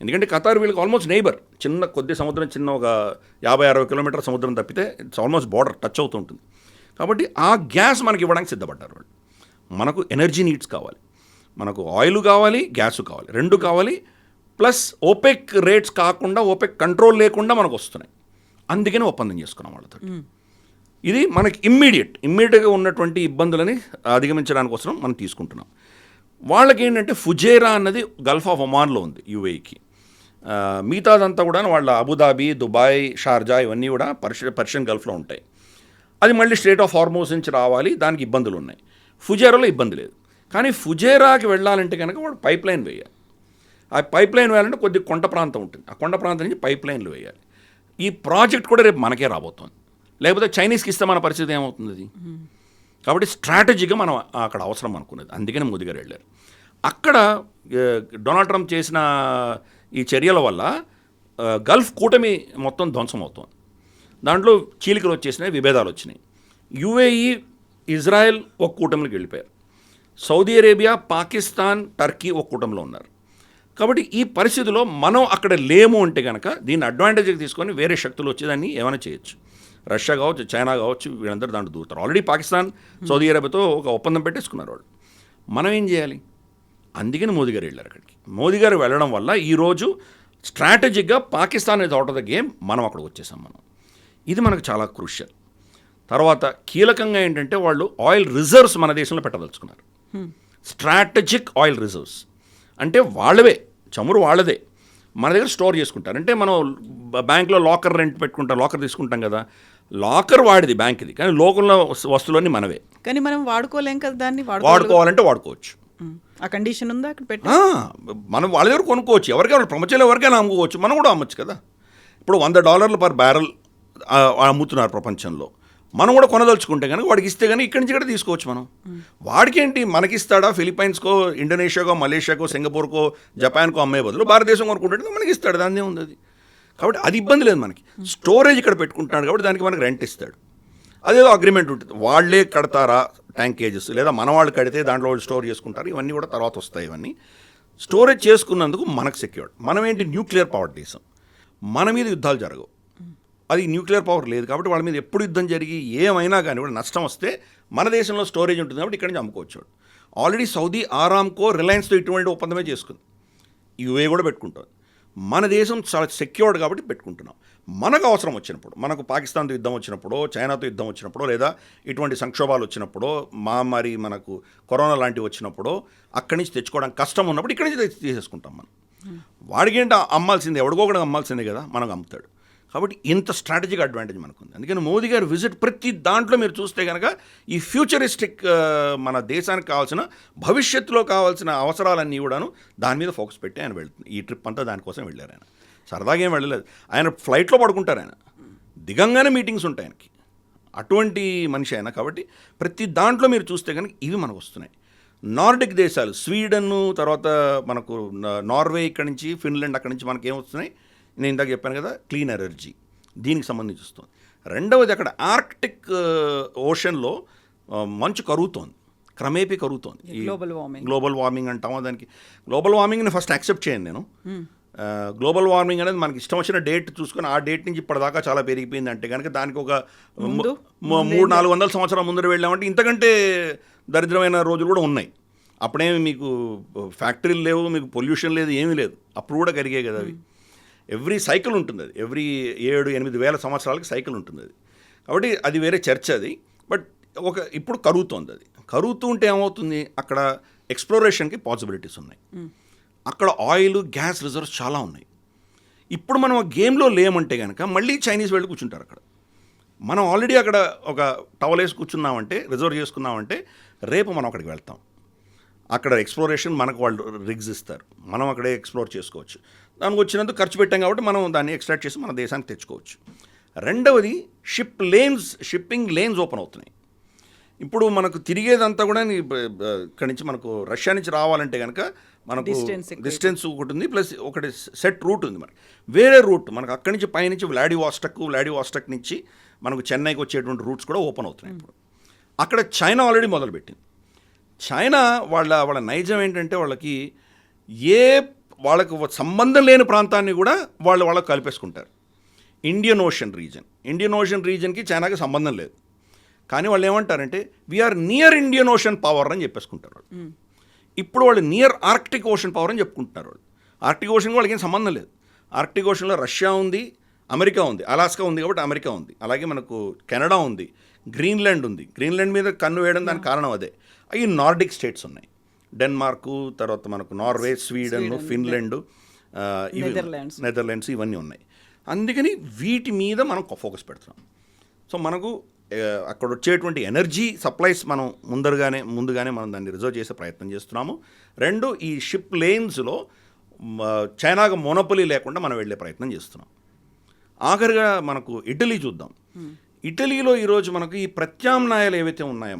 ఎందుకంటే ఖతార్ వీళ్ళకి ఆల్మోస్ట్ నైబర్, కొద్ది సముద్రం, ఒక 50-60 కిలోమీటర్ సముద్రం తప్పితే ఇట్స్ ఆల్మోస్ట్ బార్డర్ టచ్ అవుతూ ఉంటుంది. కాబట్టి ఆ గ్యాస్ మనకి ఇవ్వడానికి సిద్ధపడ్డారు వాళ్ళు. మనకు ఎనర్జీ నీడ్స్ కావాలి, మనకు ఆయిల్ కావాలి, గ్యాస్ కావాలి, రెండు కావాలి. ప్లస్ ఓపెక్ రేట్స్ కాకుండా, ఓపెక్ కంట్రోల్ లేకుండా మనకు వస్తున్నాయి. అందుకని ఒప్పందం చేసుకున్నాం వాళ్ళతో. ఇది మనకి ఇమ్మీడియట్గా ఉన్నటువంటి ఇబ్బందులని అధిగమించడానికి కోసం మనం తీసుకుంటున్నాం. వాళ్ళకి ఏంటంటే ఫుజైరా అన్నది గల్ఫ్ ఆఫ్ ఒమాన్లో ఉంది యుఏఈకి. మిగతాదంతా కూడా వాళ్ళ అబుదాబి, దుబాయ్, షార్జా ఇవన్నీ కూడా పర్షియన్ గల్ఫ్లో ఉంటాయి. అది మళ్ళీ స్ట్రేట్ ఆఫ్ హార్మోస్ నుంచి రావాలి, దానికి ఇబ్బందులు ఉన్నాయి. ఫుజైరాలో ఇబ్బంది లేదు. కానీ ఫుజైరాకి వెళ్ళాలంటే కనుక వాడు పైప్ లైన్ వేయాలి. ఆ పైప్ లైన్ వేయాలంటే కొద్ది కొండ ప్రాంతం ఉంటుంది, ఆ కొండ ప్రాంతం నుంచి పైప్ లైన్లు వేయాలి. ఈ ప్రాజెక్ట్ కూడా రేపు మనకే రాబోతుంది, లేకపోతే చైనీస్కి ఇస్తే మన పరిస్థితి ఏమవుతుంది అది? కాబట్టి స్ట్రాటజీగా మనం అక్కడ అవసరం అనుకున్నది. అందుకని మోదీ గారు వెళ్ళారు. అక్కడ డొనాల్డ్ ట్రంప్ చేసిన ఈ చర్యల వల్ల గల్ఫ్ కూటమి మొత్తం ధ్వంసం అవుతుంది. దాంట్లో చీలికలు వచ్చేసినాయి, విభేదాలు వచ్చినాయి. యుఏఈ, ఇజ్రాయెల్ ఒక కూటమిలోకి వెళ్ళిపోయారు. సౌదీ అరేబియా, పాకిస్తాన్, టర్కీ ఒక కూటమిలో ఉన్నారు. కాబట్టి ఈ పరిస్థితిలో మనం అక్కడ లేము అంటే కనుక దీన్ని అడ్వాంటేజ్గా తీసుకొని వేరే శక్తులు వచ్చేదాన్ని ఏమైనా చేయొచ్చు. రష్యా కావచ్చు, చైనా కావచ్చు, వీళ్ళందరూ దాంట్లో దూరుతారు. ఆల్రెడీ పాకిస్తాన్, సౌదీ అరేబియాతో ఒక ఒప్పందం పెట్టేసుకున్నారు వాళ్ళు. మనం ఏం చేయాలి? అందుకని మోదీ గారు వెళ్ళారు అక్కడికి. మోదీ గారు వెళ్ళడం వల్ల ఈరోజు స్ట్రాటజిక్గా Pakistan is out of the game, మనం అక్కడికి వచ్చేసాం. ఇది మనకు చాలా క్రూషియల్. తర్వాత కీలకంగా ఏంటంటే వాళ్ళు ఆయిల్ రిజర్వ్స్ మన దేశంలో పెట్టదలుచుకున్నారు. స్ట్రాటజిక్ ఆయిల్ రిజర్వ్స్ అంటే వాళ్ళవే, చమురు వాళ్ళదే, మన దగ్గర స్టోర్ చేసుకుంటారు. అంటే మనం బ్యాంక్లో లాకర్ రెంట్ పెట్టుకుంటాం, లాకర్ తీసుకుంటాం కదా, లాకర్ వాడిది బ్యాంక్ది, కానీ లోకల్లో వస్తువులన్నీ మనవే. కానీ మనం వాడుకోలేం కదా దాన్ని. వాడుకోవాలంటే వాడుకోవచ్చు, ఆ కండిషన్ ఉందా అక్కడ పెట్టి? మనం వాళ్ళ దగ్గర కొనుక్కోవచ్చు, ఎవరికైనా ప్రపంచంలో ఎవరికైనా అమ్ముకోవచ్చు, మనం కూడా అమ్మచ్చు కదా. ఇప్పుడు $100 పర్ బ్యారెల్ అమ్ముతున్నారు ప్రపంచంలో. మనం కూడా కొనదలుచుకుంటే కనుక వాడికి ఇస్తే కానీ ఇక్కడి నుంచి కూడా తీసుకోవచ్చు మనం. వాడికేంటి, మనకిస్తాడా? ఫిలిప్పైన్స్కో, ఇండోనేషియాకో, మలేషియాకో, సింగపూర్కో, జపాన్కో అమ్మే బదులు భారతదేశం కొనుక్కుంటే మనకి ఇస్తాడు, దాన్ని ఉంది అది. కాబట్టి అది ఇబ్బంది లేదు మనకి. స్టోరేజ్ ఇక్కడ పెట్టుకుంటున్నాడు కాబట్టి దానికి మనకి రెంట్ ఇస్తాడు. అదేదో అగ్రిమెంట్ ఉంటుంది, వాళ్ళే కడతారా ట్యాంకేజెస్, లేదా మన వాళ్ళు కడితే దాంట్లో వాళ్ళు స్టోర్ చేసుకుంటారు. ఇవన్నీ కూడా తర్వాత వస్తాయి. ఇవన్నీ స్టోరేజ్ చేసుకున్నందుకు మనకు సెక్యూర్డ్. మనం ఏంటి, న్యూక్లియర్ పవర్ దేశం, మన మీద యుద్ధాలు జరగవు. అది న్యూక్లియర్ పవర్ లేదు కాబట్టి వాళ్ళ మీద ఎప్పుడు యుద్ధం జరిగి ఏమైనా కానీ కూడా నష్టం వస్తే మన దేశంలో స్టోరేజ్ ఉంటుంది కాబట్టి ఇక్కడి నుంచి అమ్ముకోవచ్చు. ఆల్రెడీ సౌదీ ఆరామ్కో, రిలయన్స్తో ఇటువంటి ఒప్పందమే చేసుకుంది. యుఏ కూడా పెట్టుకుంటుంది. మన దేశం చాలా సెక్యూర్డ్ కాబట్టి పెట్టుకుంటున్నాం. మనకు అవసరం వచ్చినప్పుడు, మనకు పాకిస్తాన్తో యుద్ధం వచ్చినప్పుడు, చైనాతో యుద్ధం వచ్చినప్పుడు, లేదా ఇటువంటి సంక్షోభాలు వచ్చినప్పుడు, మహమ్మారి మనకు కరోనా లాంటివి వచ్చినప్పుడు అక్కడి నుంచి తెచ్చుకోవడం కష్టం ఉన్నప్పుడు ఇక్కడి నుంచి తీసేసుకుంటాం మనం. వాడికి ఏంటి అమ్మాల్సిందే, ఎవడికో కూడా అమ్మాల్సిందే కదా, మనకు అమ్ముతాడు. కాబట్టి ఇంత స్ట్రాటజిక్ అడ్వాంటేజ్ మనకుంది. అందుకని మోదీ గారి విజిట్ ప్రతి దాంట్లో మీరు చూస్తే కనుక ఈ ఫ్యూచరిస్టిక్ మన దేశానికి కావాల్సిన భవిష్యత్తులో కావాల్సిన అవసరాలన్నీ కూడాను దాని మీద ఫోకస్ పెట్టి ఆయన వెళ్తుంది. ఈ ట్రిప్ అంతా దానికోసం వెళ్ళారు. ఆయన సరదాగా ఏం వెళ్ళలేదు. ఆయన ఫ్లైట్లో పడుకుంటారు. ఆయన దిగంగానే మీటింగ్స్ ఉంటాయి ఆయనకి. అటువంటి మనిషి ఆయన. కాబట్టి ప్రతి దాంట్లో మీరు చూస్తే కనుక ఇవి మనకు వస్తున్నాయి. నార్డిక్ దేశాలు స్వీడన్, తర్వాత మనకు నార్వే, ఇక్కడి నుంచి ఫిన్లాండ్, అక్కడి నుంచి మనకి ఏమొస్తున్నాయి, నేను ఇందాక చెప్పాను కదా, క్లీన్ ఎనర్జీ, దీనికి సంబంధించి వస్తుంది. రెండవది అక్కడ ఆర్క్టిక్ ఓషన్లో మంచు కరుగుతోంది, క్రమేపీ కరుగుతోంది. గ్లోబల్ వార్మింగ్ అంటామో దానికి. గ్లోబల్ వార్మింగ్ని ఫస్ట్ యాక్సెప్ట్ చేయను నేను. గ్లోబల్ వార్మింగ్ అనేది మనకి ఇష్టం వచ్చిన డేట్ చూసుకొని ఆ డేట్ నుంచి ఇప్పటిదాకా చాలా పెరిగిపోయింది అంటే కనుక దానికి ఒక 300-400 సంవత్సరాల ముందర వెళ్ళామంటే ఇంతకంటే దరిద్రమైన రోజులు కూడా ఉన్నాయి. అప్పుడేమి మీకు ఫ్యాక్టరీలు లేవు, మీకు పొల్యూషన్ లేదు, ఏమీ లేదు. అప్పుడు కూడా కరిగే కదా అవి. ఎవ్రీ సైకిల్ ఉంటుంది అది. ఎవ్రీ 7-8 వేల సంవత్సరాలకి సైకిల్ ఉంటుంది అది. కాబట్టి అది వేరే చర్చ అది. బట్ ఇప్పుడు కరుగుతోంది అది. కరుగుతూ ఉంటే ఏమవుతుంది, అక్కడ ఎక్స్ప్లోరేషన్కి పాసిబిలిటీస్ ఉన్నాయి. అక్కడ ఆయిల్, గ్యాస్ రిజర్వ్స్ చాలా ఉన్నాయి. ఇప్పుడు మనం ఆ గేమ్లో లేమంటే కనుక మళ్ళీ చైనీస్ వెళ్ళి కూర్చుంటారు అక్కడ. మనం ఆల్రెడీ అక్కడ ఒక టవల్ వేసి కూర్చున్నామంటే, రిజర్వ్ చేసుకున్నామంటే రేపు మనం అక్కడికి వెళ్తాం. అక్కడ ఎక్స్ప్లోరేషన్ మనకు వాళ్ళు రిగ్స్ ఇస్తారు, మనం అక్కడే ఎక్స్ప్లోర్ చేసుకోవచ్చు. దానికి వచ్చినందుకు ఖర్చు పెట్టాం కాబట్టి మనం దాన్ని ఎక్స్ట్రాక్ట్ చేసి మన దేశానికి తెచ్చుకోవచ్చు. రెండవది షిప్పింగ్ లేన్స్ ఓపెన్ అవుతున్నాయి. ఇప్పుడు మనకు తిరిగేదంతా కూడా ఇక్కడి నుంచి మనకు రష్యా నుంచి రావాలంటే కనుక మనకు డిస్టెన్స్ ఒకటి ఉంది, ప్లస్ ఒకటి సెట్ రూట్ ఉంది. మనకి వేరే రూట్ మనకు అక్కడి నుంచి పైనుంచి వ్లాడివాస్టక్ నుంచి మనకు చెన్నైకి వచ్చేటువంటి రూట్స్ కూడా ఓపెన్ అవుతున్నాయి. ఇప్పుడు అక్కడ చైనా ఆల్రెడీ మొదలుపెట్టింది. చైనా వాళ్ళ నైజం ఏంటంటే వాళ్ళకు సంబంధం లేని ప్రాంతాన్ని కూడా వాళ్ళకు కలిపేసుకుంటారు. ఇండియన్ ఓషన్ రీజన్కి చైనాకి సంబంధం లేదు, కానీ వాళ్ళు ఏమంటారంటే we're near Indian Ocean power అని చెప్పేసుకుంటారు వాళ్ళు. ఇప్పుడు వాళ్ళు నియర్ ఆర్క్టిక్ ఓషన్ పవర్ అని చెప్పుకుంటున్నారు వాళ్ళు. ఆర్క్టిక్ ఓషన్ వాళ్ళకి ఏం సంబంధం లేదు. ఆర్క్టిక్ ఓషన్లో రష్యా ఉంది, అమెరికా ఉంది, అలాస్కా ఉంది కాబట్టి అమెరికా ఉంది, అలాగే మనకు కెనడా ఉంది, గ్రీన్లాండ్ ఉంది. గ్రీన్లాండ్ మీద కన్ను వేయడం దానికి కారణం అదే. ఈ నార్డిక్ స్టేట్స్ ఉన్నాయి, డెన్మార్కు, తర్వాత మనకు నార్వే, స్వీడన్, ఫిన్లాండ్, నెదర్లాండ్స్ ఇవన్నీ ఉన్నాయి. అందుకని వీటి మీద మనం ఫోకస్ పెడుతున్నాం. సో మనకు అక్కడ వచ్చేటువంటి ఎనర్జీ సప్లైస్ మనం ముందుగానే మనం దాన్ని రిజర్వ్ చేసే ప్రయత్నం చేస్తున్నాము. రెండు, ఈ షిప్ లేన్స్లో చైనాకు మొనోపొలీ లేకుండా మనం వెళ్ళే ప్రయత్నం చేస్తున్నాం. ఆఖరిగా మనకు ఇటలీ చూద్దాం. ఇటలీలో ఈరోజు మనకు ఈ ప్రత్యామ్నాయాలు ఏవైతే ఉన్నాయో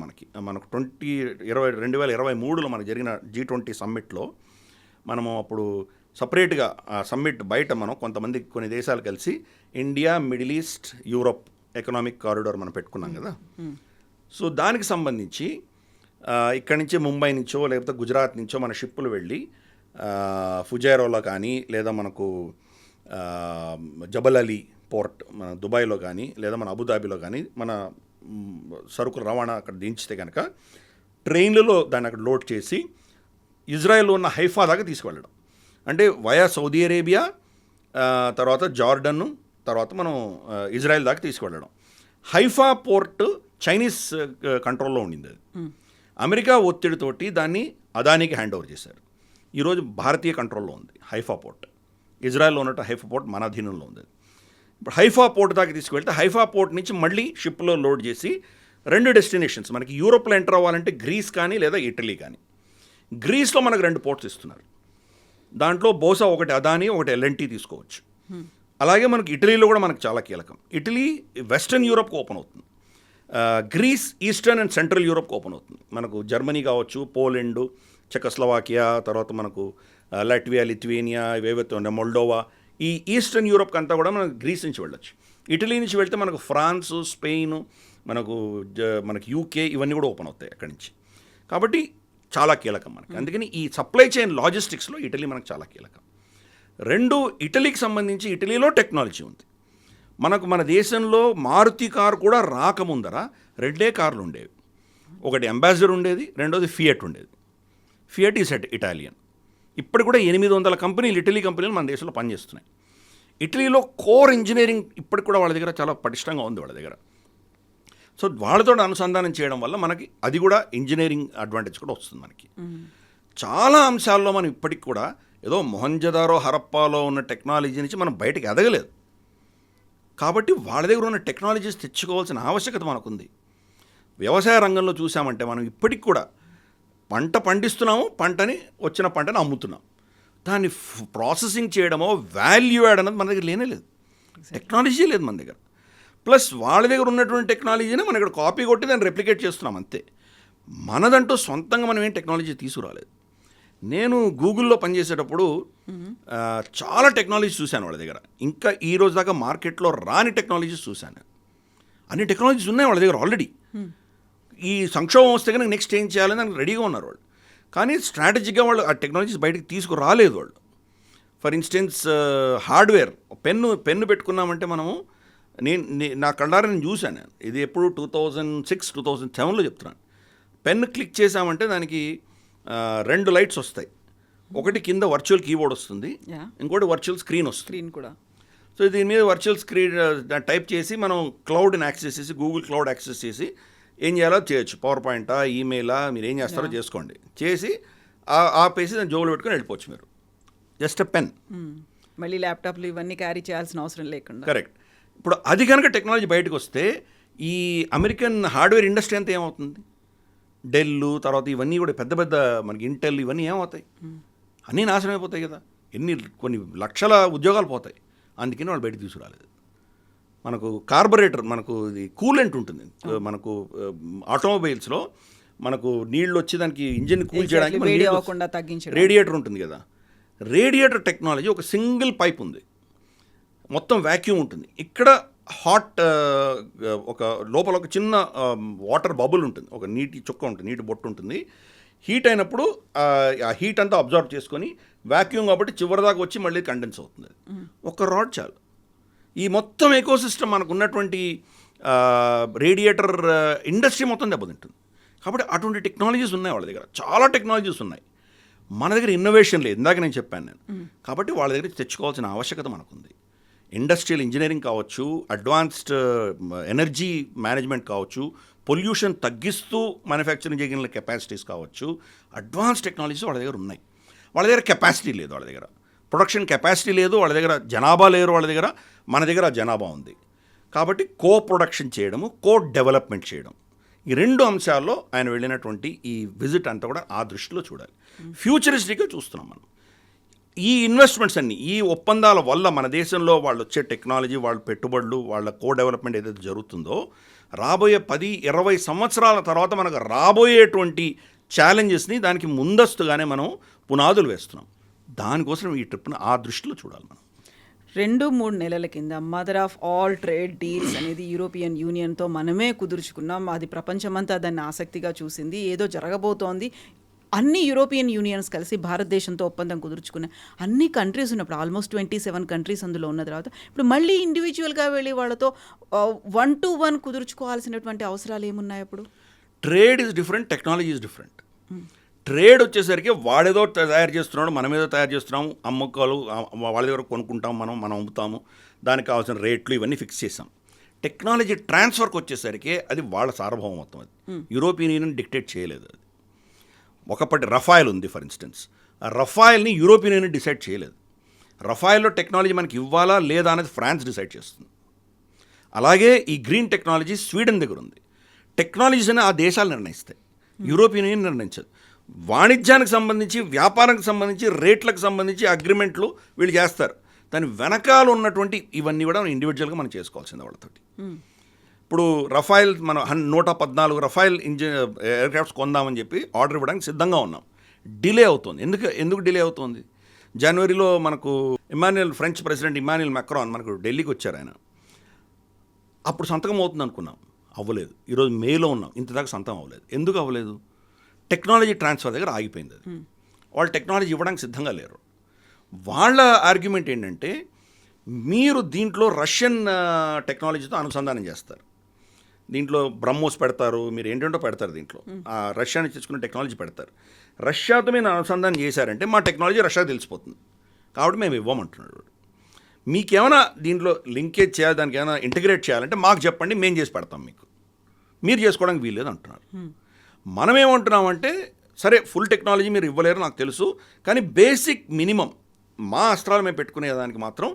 మనకు 2023లో మనకు జరిగిన G20 సమ్మిట్లో మనము అప్పుడు సపరేట్గా ఆ సమ్మిట్ బయట మనం కొన్ని దేశాలు కలిసి India, middle east, Europe economic corridor మనం పెట్టుకున్నాం కదా. సో దానికి సంబంధించి ఇక్కడి నుంచి ముంబై నుంచో లేకపోతే గుజరాత్ నుంచో మన షిప్పులు వెళ్ళి ఫుజైరోలో కానీ లేదా మనకు జబల్ అలీ పోర్ట్ మన దుబాయ్లో కానీ లేదా మన అబుదాబిలో కానీ మన సరుకులు రవాణా అక్కడ దించితే కనుక ట్రైన్లలో దాన్ని అక్కడ లోడ్ చేసి ఇజ్రాయెల్లో ఉన్న హైఫా దాకా తీసుకువెళ్ళడం. అంటే వయా సౌదీ అరేబియా, తర్వాత జార్డన్, తర్వాత మనం ఇజ్రాయెల్ దాకా తీసుకువెళ్ళడం. హైఫా పోర్ట్ చైనీస్ కంట్రోల్లో ఉండింది. అది అమెరికా ఒత్తిడితోటి దాన్ని అదానికి హ్యాండ్ ఓవర్ చేశారు. ఈరోజు భారతీయ కంట్రోల్లో ఉంది హైఫా పోర్ట్. ఇజ్రాయెల్లో ఉన్నట్టు హైఫా పోర్ట్ మన అధీనంలో ఉంది. ఇప్పుడు హైఫా పోర్ట్ దాకా తీసుకువెళ్తే హైఫా పోర్ట్ నుంచి మళ్ళీ షిప్లో లోడ్ చేసి 2 డెస్టినేషన్స్ మనకి యూరోప్లో ఎంటర్ అవ్వాలంటే గ్రీస్ కానీ లేదా ఇటలీ కానీ. గ్రీస్లో మనకు 2 పోర్ట్స్ ఇస్తున్నారు. దాంట్లో బహుశా ఒకటి అదాని, ఒకటి ఎల్ఎన్టీ తీసుకోవచ్చు. అలాగే మనకి ఇటలీలో కూడా మనకు చాలా కీలకం. ఇటలీ వెస్టర్న్ యూరోప్కి ఓపెన్ అవుతుంది. గ్రీస్ ఈస్టర్న్ అండ్ సెంట్రల్ యూరోప్కి ఓపెన్ అవుతుంది. మనకు జర్మనీ కావచ్చు, పోలెండ్, చెకోస్లోవాకియా, తర్వాత మనకు లాట్వియా, లిథువేనియా, ఇవేవైతే ఉన్నాయి, మొల్డోవా, ఈ ఈస్టర్న్ యూరోప్కి అంతా కూడా మనకు గ్రీస్ నుంచి వెళ్ళొచ్చు. ఇటలీ నుంచి వెళ్తే మనకు ఫ్రాన్స్, స్పెయిన్, మనకు యూకే ఇవన్నీ కూడా ఓపెన్ అవుతాయి అక్కడి నుంచి. కాబట్టి చాలా కీలకం మనకి. అందుకని ఈ సప్లై చైన్ లాజిస్టిక్స్లో ఇటలీ మనకు చాలా కీలకం. 2, ఇటలీకి సంబంధించి ఇటలీలో టెక్నాలజీ ఉంది. మన దేశంలో మారుతి కారు కూడా రాకముందర 2 కార్లు ఉండేవి. ఒకటి అంబాసిడర్ ఉండేది, రెండోది ఫియట్ ఉండేది. Fiat is Italian. ఇప్పుడు కూడా 800 కంపెనీలు, ఇటలీ కంపెనీలు మన దేశంలో పనిచేస్తున్నాయి. ఇటలీలో కోర్ ఇంజనీరింగ్ ఇప్పటికి కూడా వాళ్ళ దగ్గర చాలా పటిష్టంగా ఉంది వాళ్ళ దగ్గర. సో వాళ్ళతో అనుసంధానం చేయడం వల్ల మనకి అది కూడా ఇంజనీరింగ్ అడ్వాంటేజ్ కూడా వస్తుంది మనకి. చాలా అంశాల్లో మనం ఇప్పటికి కూడా ఏదో మొహంజదారో, హరప్పాలో ఉన్న టెక్నాలజీ నుంచి మనం బయటకు ఎదగలేదు. కాబట్టి వాళ్ళ దగ్గర ఉన్న టెక్నాలజీస్ తెచ్చుకోవాల్సిన ఆవశ్యకత మనకుంది. వ్యవసాయ రంగంలో చూసామంటే మనం ఇప్పటికి కూడా పంట పండిస్తున్నాము, వచ్చిన పంటని అమ్ముతున్నాం. దాన్ని ప్రాసెసింగ్ చేయడమో వాల్యూ యాడ్ అన్నది మన దగ్గర లేనే లేదు. టెక్నాలజీ లేదు మన దగ్గర. ప్లస్ వాళ్ళ దగ్గర ఉన్నటువంటి టెక్నాలజీని మనం ఇక్కడ కాపీ కొట్టి దాన్ని రెప్లికేట్ చేస్తున్నాం అంతే. మనదంటూ సొంతంగా మనం ఏం టెక్నాలజీ తీసుకురాలేదు. నేను గూగుల్లో పనిచేసేటప్పుడు చాలా టెక్నాలజీస్ చూశాను వాళ్ళ దగ్గర. ఇంకా ఈ రోజు దాకా మార్కెట్లో రాని టెక్నాలజీస్ చూశాను. అన్ని టెక్నాలజీస్ ఉన్నాయి వాళ్ళ దగ్గర ఆల్రెడీ. ఈ సంక్షోభం వస్తే కనుక నెక్స్ట్ ఏం చేయాలని దానికి రెడీగా ఉన్నారు వాళ్ళు. కానీ స్ట్రాటజీగా వాళ్ళు ఆ టెక్నాలజీస్ బయటకు తీసుకురాలేదు వాళ్ళు. ఫర్ ఇన్స్టెన్స్ హార్డ్వేర్, పెన్ను పెట్టుకున్నామంటే మనము నా కళ్ళారా నేను చూశాను. ఇది ఎప్పుడు 2006, 2007లో చెప్తున్నాను. పెన్ను క్లిక్ చేసామంటే దానికి 2 లైట్స్ వస్తాయి. ఒకటి కింద వర్చువల్ కీబోర్డ్ వస్తుంది, ఇంకోటి వర్చువల్ స్క్రీన్ వస్తుంది కూడా. సో దీని మీద వర్చువల్ స్క్రీన్ టైప్ చేసి మనం క్లౌడ్ని యాక్సెస్ చేసి, గూగుల్ క్లౌడ్ యాక్సెస్ చేసి ఏం చేయాలో చేయొచ్చు. పవర్ పాయింటా, ఈమెయిలా, మీరు ఏం చేస్తారో చేసుకోండి. చేసి ఆపేసి దాన్ని జోబులు పెట్టుకొని వెళ్ళిపోవచ్చు మీరు. Just pen. మళ్ళీ ల్యాప్టాప్లు ఇవన్నీ క్యారీ చేయాల్సిన అవసరం లేకుండా. కరెక్ట్. ఇప్పుడు అది కనుక టెక్నాలజీ బయటకు వస్తే ఈ అమెరికన్ హార్డ్వేర్ ఇండస్ట్రీ అంతా ఏమవుతుంది? డెల్, తర్వాత ఇవన్నీ కూడా పెద్ద పెద్ద మనకి ఇంటెల్, ఇవన్నీ ఏమవుతాయి? అన్నీ నాశనం అయిపోతాయి కదా. కొన్ని లక్షల ఉద్యోగాలు పోతాయి. అందుకని వాళ్ళు బయటకు తీసుకురాలేదు. మనకు కార్బొరేటర్, మనకు ఇది కూలెంట్ ఉంటుంది మనకు ఆటోమొబైల్స్లో. మనకు నీళ్ళు వచ్చి దానికి ఇంజిన్ కూల్ చేయడానికి రేడియేటర్ ఉంటుంది కదా. రేడియేటర్ టెక్నాలజీ ఒక సింగిల్ పైప్ ఉంది, మొత్తం వ్యాక్యూమ్ ఉంటుంది. ఇక్కడ హాట్ ఒక లోపల ఒక చిన్న వాటర్ బబుల్ ఉంటుంది, ఒక నీటి చుక్క ఉంటుంది, నీటి బొట్టు ఉంటుంది. హీట్ అయినప్పుడు ఆ హీట్ అంతా అబ్జర్వ్ చేసుకొని వ్యాక్యూమ్ కాబట్టి చివరిదాకా వచ్చి మళ్ళీ కండెన్స్ అవుతుంది. ఒక రాడ్ చాలు. ఈ మొత్తం ఎకోసిస్టమ్ మనకు ఉన్నటువంటి రేడియేటర్ ఇండస్ట్రీ మొత్తం దెబ్బతింటుంది. కాబట్టి అటువంటి టెక్నాలజీస్ ఉన్నాయి వాళ్ళ దగ్గర, చాలా టెక్నాలజీస్ ఉన్నాయి. మన దగ్గర ఇన్నోవేషన్ లేదు, ఇందాక నేను చెప్పాను నేను. కాబట్టి వాళ్ళ దగ్గర తెచ్చుకోవాల్సిన ఆవశ్యకత మనకుంది. ఇండస్ట్రియల్ ఇంజనీరింగ్ కావచ్చు, అడ్వాన్స్డ్ ఎనర్జీ మేనేజ్మెంట్ కావచ్చు, పొల్యూషన్ తగ్గిస్తూ మ్యానుఫ్యాక్చరింగ్ చేయగలిగిన కెపాసిటీస్ కావచ్చు, అడ్వాన్స్ టెక్నాలజీస్ వాళ్ళ దగ్గర ఉన్నాయి. వాళ్ళ దగ్గర కెపాసిటీ లేదు, వాళ్ళ దగ్గర ప్రొడక్షన్ కెపాసిటీ లేదు, వాళ్ళ దగ్గర జనాభా లేరు వాళ్ళ దగ్గర. మన దగ్గర జనాభా ఉంది. కాబట్టి కో ప్రొడక్షన్ చేయడము, కో డెవలప్మెంట్ చేయడం, ఈ 2 అంశాల్లో ఆయన వెళ్ళినటువంటి ఈ విజిట్ అంతా కూడా ఆ దృష్టిలో చూడాలి. ఫ్యూచరిస్టిక్గా చూస్తున్నాం మనం. ఈ ఇన్వెస్ట్మెంట్స్ అన్నీ, ఈ ఒప్పందాల వల్ల మన దేశంలో వాళ్ళు వచ్చే టెక్నాలజీ, వాళ్ళ పెట్టుబడులు, వాళ్ళ కో డెవలప్మెంట్ ఏదైతే జరుగుతుందో, రాబోయే 10-20 సంవత్సరాల తర్వాత మనకు రాబోయేటువంటి ఛాలెంజెస్ని దానికి ముందస్తుగానే మనం పునాదులు వేస్తున్నాం. దానికోసం ఈ ట్రిప్ను ఆ దృష్టిలో చూడాలి మనం. 2-3 నెలల కింద mother of all trade deals అనేది యూరోపియన్ యూనియన్తో మనమే కుదుర్చుకున్నాం. అది ప్రపంచమంతా దాన్ని ఆసక్తిగా చూసింది. ఏదో జరగబోతోంది. అన్ని యూరోపియన్ యూనియన్స్ కలిసి భారతదేశంతో ఒప్పందం కుదుర్చుకున్న అన్ని కంట్రీస్ ఉన్నప్పుడు, ఆల్మోస్ట్ 27 కంట్రీస్ అందులో ఉన్న తర్వాత, ఇప్పుడు మళ్ళీ ఇండివిజువల్గా వెళ్ళి వాళ్ళతో 1-to-1 కుదుర్చుకోవాల్సినటువంటి అవసరాలు ఏమున్నాయి? అప్పుడు trade is different, technology is different. Trade వచ్చేసరికి వాడేదో తయారు చేస్తున్నాడు, మనం ఏదో తయారు చేస్తున్నాము, అమ్మకాలు వాళ్ళ దగ్గర కొనుక్కుంటాం, మనం అమ్ముతాము, దానికి కావాల్సిన రేట్లు ఇవన్నీ ఫిక్స్ చేసాం. టెక్నాలజీ ట్రాన్స్ఫర్కి వచ్చేసరికి అది వాళ్ళ సార్వభౌమత్వం. అది యూరోపియన్ యూనియన్ డిక్టేట్ చేయలేదు. అది ఒకప్పటి రఫాయిల్ ఉంది ఫర్ ఇన్స్టెన్స్, ఆ రఫాయిల్ని యూరోపియన్ యూనియన్ డిసైడ్ చేయలేదు. రఫాయిల్లో టెక్నాలజీ మనకి ఇవ్వాలా లేదా అనేది ఫ్రాన్స్ డిసైడ్ చేస్తుంది. అలాగే ఈ గ్రీన్ టెక్నాలజీ స్వీడన్ దగ్గర ఉంది. టెక్నాలజీస్ అని ఆ దేశాలు నిర్ణయిస్తాయి, యూరోపియన్ యూనియన్ నిర్ణయించదు. వాణిజ్యానికి సంబంధించి, వ్యాపారానికి సంబంధించి, రేట్లకు సంబంధించి అగ్రిమెంట్లు వీళ్ళు చేస్తారు. దాని వెనకాల ఉన్నటువంటి ఇవన్నీ కూడా ఇండివిజువల్గా మనం చేసుకోవాల్సింది వాళ్ళతోటి. ఇప్పుడు రఫాయిల్ మనం 114 రఫాయిల్ ఎయిర్క్రాఫ్ట్స్ కొందామని చెప్పి ఆర్డర్ ఇవ్వడానికి సిద్ధంగా ఉన్నాం. డిలే అవుతుంది. ఎందుకు డిలే అవుతుంది? జనవరిలో మనకు ఫ్రెంచ్ ప్రెసిడెంట్ ఇమాన్యుయల్ మ్యాక్రాన్ మనకు ఢిల్లీకి వచ్చారు. ఆయన అప్పుడు సంతకం అవుతుంది అనుకున్నాం, అవ్వలేదు. ఈరోజు మేలో ఉన్నాం, ఇంతదాకా సంతకం అవ్వలేదు. ఎందుకు అవ్వలేదు? టెక్నాలజీ ట్రాన్స్ఫర్ దగ్గర ఆగిపోయింది. అది వాళ్ళు టెక్నాలజీ ఇవ్వడానికి సిద్ధంగా లేరు. వాళ్ళ ఆర్గ్యుమెంట్ ఏంటంటే, మీరు దీంట్లో రష్యన్ టెక్నాలజీతో అనుసంధానం చేస్తారు, దీంట్లో బ్రహ్మోస్ పెడతారు, మీరు ఏంటంటో పెడతారు, దీంట్లో రష్యా నుంచి తెచ్చుకున్న టెక్నాలజీ పెడతారు. రష్యాతో మీరు అనుసంధానం చేశారంటే మా టెక్నాలజీ రష్యాకి తెలిసిపోతుంది, కాబట్టి మేము ఇవ్వమంటున్నాడు. మీకేమైనా దీంట్లో లింకేజ్ చేయాలి, దానికి ఏమైనా ఇంటిగ్రేట్ చేయాలంటే మాకు చెప్పండి, మేము చేసి పెడతాం, మీరు చేసుకోవడానికి వీల్లేదు అంటున్నారు. మనమేమంటున్నామంటే, సరే ఫుల్ టెక్నాలజీ మీరు ఇవ్వలేరు నాకు తెలుసు, కానీ బేసిక్ మినిమం మా అస్త్రాలు మేము పెట్టుకునే దానికి మాత్రం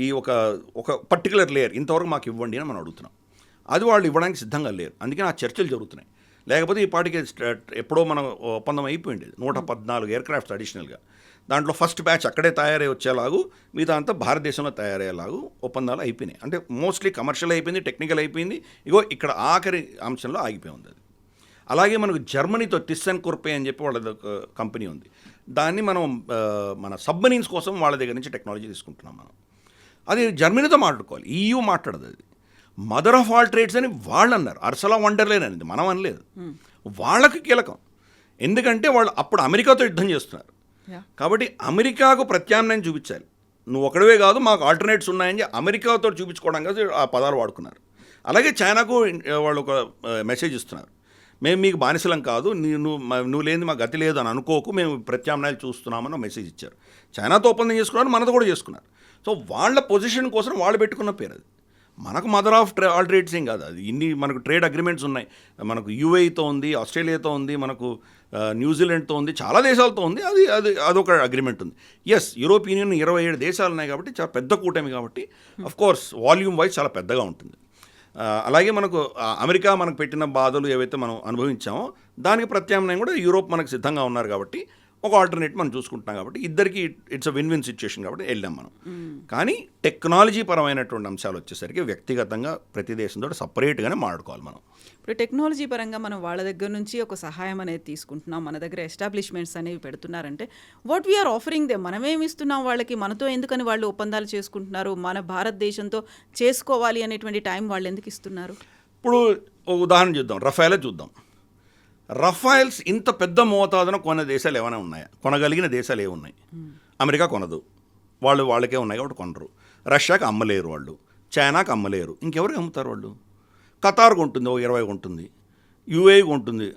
ఈ ఒక పర్టికులర్ లేయర్ ఇంతవరకు మాకు ఇవ్వండి అని మనం అడుగుతున్నాం. అది వాళ్ళు ఇవ్వడానికి సిద్ధంగా లేరు. అందుకని ఆ చర్చలు జరుగుతున్నాయి. లేకపోతే ఈ పాటికి ఎప్పుడో మనం ఒప్పందం అయిపోయింది. 114 ఎయిర్క్రాఫ్ట్స్ అడిషనల్గా, దాంట్లో ఫస్ట్ బ్యాచ్ అక్కడే తయారై వచ్చేలాగు, మిగతా అంతా భారతదేశంలో తయారయ్యేలాగు ఒప్పందాలు అయిపోయినాయి. అంటే మోస్ట్లీ కమర్షియల్ అయిపోయింది, టెక్నికల్ అయిపోయింది. ఇగో ఇక్కడ ఆఖరి అంశంలో ఆగిపోయింది అది. అలాగే మనకు జర్మనీతో టిస్సన్ కుర్పే అని చెప్పి వాళ్ళ కంపెనీ ఉంది. దాన్ని మనం మన సబ్మరీన్స్ కోసం వాళ్ళ దగ్గర నుంచి టెక్నాలజీ తీసుకుంటున్నాం మనం. అది జర్మనీతో మాట్లాడుకోవాలి, EU మాట్లాడదు. అది మదర్ ఆఫ్ ఆల్ ట్రేడ్స్ అని వాళ్ళు అన్నారు. అర్సలా వండర్లేన్ అనేది మనం అనలేదు. వాళ్ళకి కీలకం, ఎందుకంటే వాళ్ళు అప్పుడు అమెరికాతో యుద్ధం చేస్తున్నారు. కాబట్టి అమెరికాకు ప్రత్యామ్నాయం చూపించాలి. నువ్వు ఒకడవే కాదు, మాకు ఆల్టర్నేట్స్ ఉన్నాయని అమెరికాతో చూపించుకోవడం కాదు ఆ పదాలు వాడుకున్నారు. అలాగే చైనాకు వాళ్ళు ఒక మెసేజ్ ఇస్తున్నారు, మేము మీకు బానిసలం కాదు, నువ్వు లేని మా గతి లేదు అని అనుకోకు, మేము ప్రత్యామ్నాయాలు చూస్తున్నామని మెసేజ్ ఇచ్చారు. చైనాతో ఒప్పందం చేసుకున్నారు, మనతో కూడా చేసుకున్నారు. సో వాళ్ళ పొజిషన్ కోసం వాళ్ళు పెట్టుకున్న పేరు అది. మనకు మదర్ ఆఫ్ ఆల్ ట్రేడ్స్ ఏం కాదు అది. ఇన్ని మనకు ట్రేడ్ అగ్రిమెంట్స్ ఉన్నాయి. మనకు UAEతో ఉంది, ఆస్ట్రేలియాతో ఉంది, మనకు న్యూజిలాండ్తో ఉంది, చాలా దేశాలతో ఉంది. అదొక అగ్రిమెంట్ ఉంది. ఎస్, యూరోపియన్ యూనియన్ 27 దేశాలు ఉన్నాయి కాబట్టి చాలా పెద్ద కూటమి కాబట్టి అఫ్ కోర్స్ వాల్యూమ్ వైజ్ చాలా పెద్దగా ఉంటుంది. అలాగే మనకు అమెరికా మనకు పెట్టిన బాధలు ఏవైతే మనం అనుభవించామో దానికి ప్రత్యామ్నాయం కూడా యూరోప్ మనకు సిద్ధంగా ఉన్నారు కాబట్టి ఒక ఆల్టర్నేట్ మనం చూసుకుంటున్నాం కాబట్టి ఇద్దరికి ఇట్స్ అ విన్ సిచ్యుయేషన్ కాబట్టి వెళ్ళాం మనం. కానీ టెక్నాలజీ పరమైనటువంటి అంశాలు వచ్చేసరికి వ్యక్తిగతంగా ప్రతి దేశంతో సపరేట్గానే మాట్లాడుకోవాలి మనం. ఇప్పుడు టెక్నాలజీ పరంగా మనం వాళ్ళ దగ్గర నుంచి ఒక సహాయం అనేది తీసుకుంటున్నాం, మన దగ్గర ఎస్టాబ్లిష్మెంట్స్ అనేవి పెడుతున్నారంటే వాట్ వీఆర్ ఆఫరింగ్ దే, మనమేమి ఇస్తున్నాం వాళ్ళకి, మనతో ఎందుకని వాళ్ళు ఒప్పందాలు చేసుకుంటున్నారు, మన భారతదేశంతో చేసుకోవాలి అనేటువంటి టైం వాళ్ళు ఎందుకు ఇస్తున్నారు? ఇప్పుడు ఒక ఉదాహరణ చూద్దాం, రఫేలే చూద్దాం. రఫైల్స్ ఇంత పెద్ద మోతాదున కొన్న దేశాలు ఏమైనా ఉన్నాయా? కొనగలిగిన దేశాలు ఏమున్నాయి? అమెరికా కొనదు, వాళ్ళకే ఉన్నాయి కాబట్టి కొనరు. రష్యాకి అమ్మలేరు వాళ్ళు, చైనాకి అమ్మలేరు, ఇంకెవరికి అమ్ముతారు వాళ్ళు? ఖతార్ కొంటుంది, 20 కొంటుంది, UAE కొంటుంది,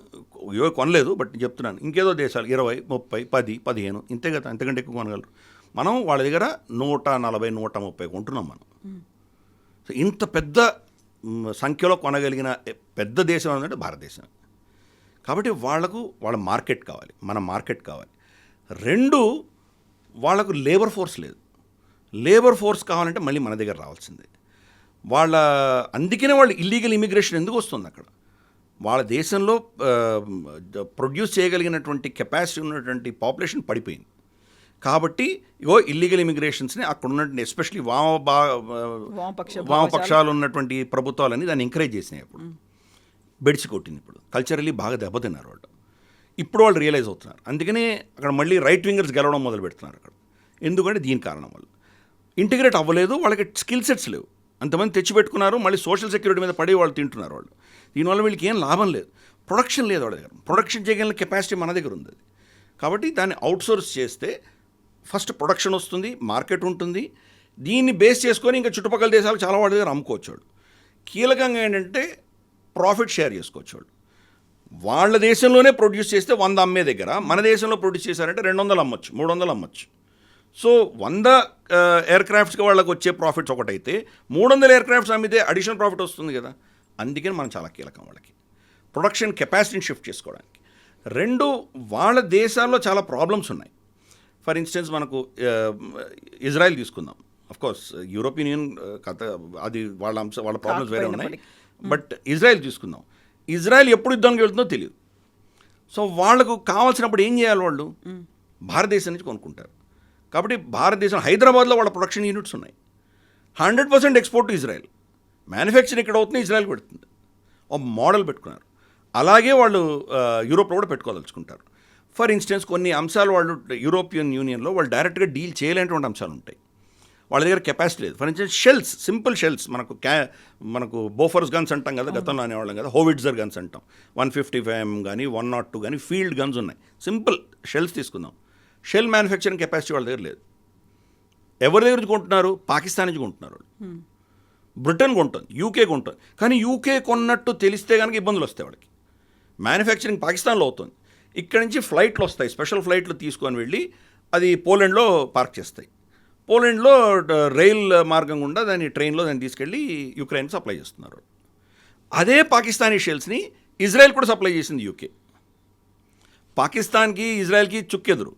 UAE కొనలేదు బట్ చెప్తున్నాను, ఇంకేదో దేశాలు 20, 30, 10, 15 ఇంతే కదా, అంతకంటే ఎక్కువ కొనగలరు. మనం వాళ్ళ దగ్గర 140, 130 కొంటున్నాం మనం. సో ఇంత పెద్ద సంఖ్యలో కొనగలిగిన పెద్ద దేశం ఏంటంటే భారతదేశం. కాబట్టి వాళ్ళ మార్కెట్ కావాలి, మన మార్కెట్ కావాలి. 2, వాళ్ళకు లేబర్ ఫోర్స్ లేదు. లేబర్ ఫోర్స్ కావాలంటే మళ్ళీ మన దగ్గర రావాల్సిందే. అందుకనే వాళ్ళు ఇల్లీగల్ ఇమిగ్రేషన్ ఎందుకు వస్తుంది అక్కడ? వాళ్ళ దేశంలో ప్రొడ్యూస్ చేయగలిగినటువంటి కెపాసిటీ ఉన్నటువంటి పాపులేషన్ పడిపోయింది. కాబట్టి ఇల్లీగల్ ఇమిగ్రేషన్స్ని అక్కడ ఉన్నటువంటి ఎస్పెషలీ వామపక్షాలు ఉన్నటువంటి ప్రభుత్వాలని దాన్ని ఎంకరేజ్ చేసినాయి. అప్పుడు బెడిసి కొట్టింది. ఇప్పుడు కల్చరలీ బాగా దెబ్బతిన్నారు వాళ్ళు. ఇప్పుడు వాళ్ళు రియలైజ్ అవుతున్నారు. అందుకనే అక్కడ మళ్ళీ రైట్ వింగర్స్ గెలవడం మొదలు పెడుతున్నారు అక్కడ. ఎందుకంటే దీని కారణం వల్ల ఇంటిగ్రేట్ అవ్వలేదు, వాళ్ళకి స్కిల్ సెట్స్ లేవు. అంతమంది తెచ్చిపెట్టుకున్నారు, మళ్ళీ సోషల్ సెక్యూరిటీ మీద పడి వాళ్ళు తింటున్నారు వాళ్ళు. దీనివల్ల వీళ్ళకి ఏం లాభం లేదు, ప్రొడక్షన్ లేదు వాళ్ళ దగ్గర. ప్రొడక్షన్ చేయగలిగిన కెపాసిటీ మన దగ్గర ఉంది. కాబట్టి దాన్ని అవుట్సోర్స్ చేస్తే ఫస్ట్ ప్రొడక్షన్ వస్తుంది, మార్కెట్ ఉంటుంది. దీన్ని బేస్ చేసుకొని ఇంకా చుట్టుపక్కల దేశాలు చాలా వాడి దగ్గర అమ్ముకోవచ్చు వాళ్ళు. కీలకంగా ఏంటంటే ప్రాఫిట్ షేర్ చేసుకోవచ్చు వాళ్ళు. వాళ్ళ దేశంలోనే ప్రొడ్యూస్ చేస్తే 100 అమ్మే దగ్గర మన దేశంలో ప్రొడ్యూస్ చేశారంటే 200 అమ్మొచ్చు, 300 అమ్మొచ్చు. సో 100 ఎయిర్క్రాఫ్ట్స్కి వాళ్ళకి వచ్చే ప్రాఫిట్స్ ఒకటైతే 300 ఎయిర్క్రాఫ్ట్స్ అమ్మితే అడిషనల్ ప్రాఫిట్ వస్తుంది కదా. అందుకని మనం చాలా కీలకం వాళ్ళకి ప్రొడక్షన్ కెపాసిటీని షిఫ్ట్ చేసుకోవడానికి. 2, వాళ్ళ దేశాల్లో చాలా ప్రాబ్లమ్స్ ఉన్నాయి. ఫర్ ఇన్స్టెన్స్ మనకు ఇజ్రాయెల్ తీసుకుందాం. అఫ్కోర్స్ యూరోపియన్ యూనియన్ కథ అది వాళ్ళ ప్రాబ్లమ్స్ వేరే ఉన్నాయి. బట్ ఇజ్రాయెల్ తీసుకుందాం. ఇజ్రాయెల్ ఎప్పుడు యుద్ధానికి వెళ్తుందో తెలియదు. సో వాళ్ళకు కావాల్సినప్పుడు ఏం చేయాలి? వాళ్ళు భారతదేశం నుంచి కొనుక్కుంటారు. కాబట్టి భారతదేశం హైదరాబాద్లో వాళ్ళ ప్రొడక్షన్ యూనిట్స్ ఉన్నాయి. 100% ఎక్స్పోర్ట్ టు ఇజ్రాయెల్. మ్యానుఫ్యాక్చరింగ్ ఇక్కడ అవుతుంది, ఇజ్రాయెల్ పెడుతుంది. ఒక మోడల్ పెట్టుకున్నారు. అలాగే వాళ్ళు యూరోప్లో కూడా పెట్టుకోదలుచుకుంటారు. ఫర్ ఇన్స్టెన్స్ కొన్ని అంశాలు వాళ్ళు యూరోపియన్ యూనియన్లో వాళ్ళు డైరెక్ట్గా డీల్ చేయలేనటువంటి అంశాలు ఉంటాయి. వాళ్ళ దగ్గర కెపాసిటీ లేదు. For instance shells, simple shells, మనకు బోఫర్స్ గన్స్ అంటాం కదా, గతంలో అనేవాళ్ళం కదా, హోవిట్జర్ గన్స్ అంటాం. 155mm కానీ 102 కానీ ఫీల్డ్ గన్స్ ఉన్నాయి. సింపుల్ షెల్స్ తీసుకుందాం. షెల్ మ్యానుఫ్యాక్చరింగ్ కెపాసిటీ వాళ్ళ దగ్గర లేదు. ఎవరి దగ్గర నుంచి కొంటున్నారు? పాకిస్తాన్ నుంచి కొంటున్నారు వాళ్ళు. బ్రిటన్ కొంటుంది, UK కొంటుంది. కానీ UK కొన్నట్టు తెలిస్తే కనుక ఇబ్బందులు వస్తాయి వాళ్ళకి. మ్యానుఫ్యాక్చరింగ్ పాకిస్తాన్లో అవుతుంది. ఇక్కడి నుంచి ఫ్లైట్లు వస్తాయి, స్పెషల్ ఫ్లైట్లు తీసుకొని వెళ్ళి అది పోలాండ్లో పార్క్ చేస్తాయి. పోలాండ్లో రైల్ మార్గం గుండా ట్రైన్లో దాన్ని తీసుకెళ్ళి యుక్రెయిన్ సప్లై చేస్తున్నారు. అదే పాకిస్తానీ షెల్స్ని ఇజ్రాయెల్ కూడా సప్లై చేసింది UK. పాకిస్తాన్కి ఇజ్రాయెల్కి చుక్కెదురు.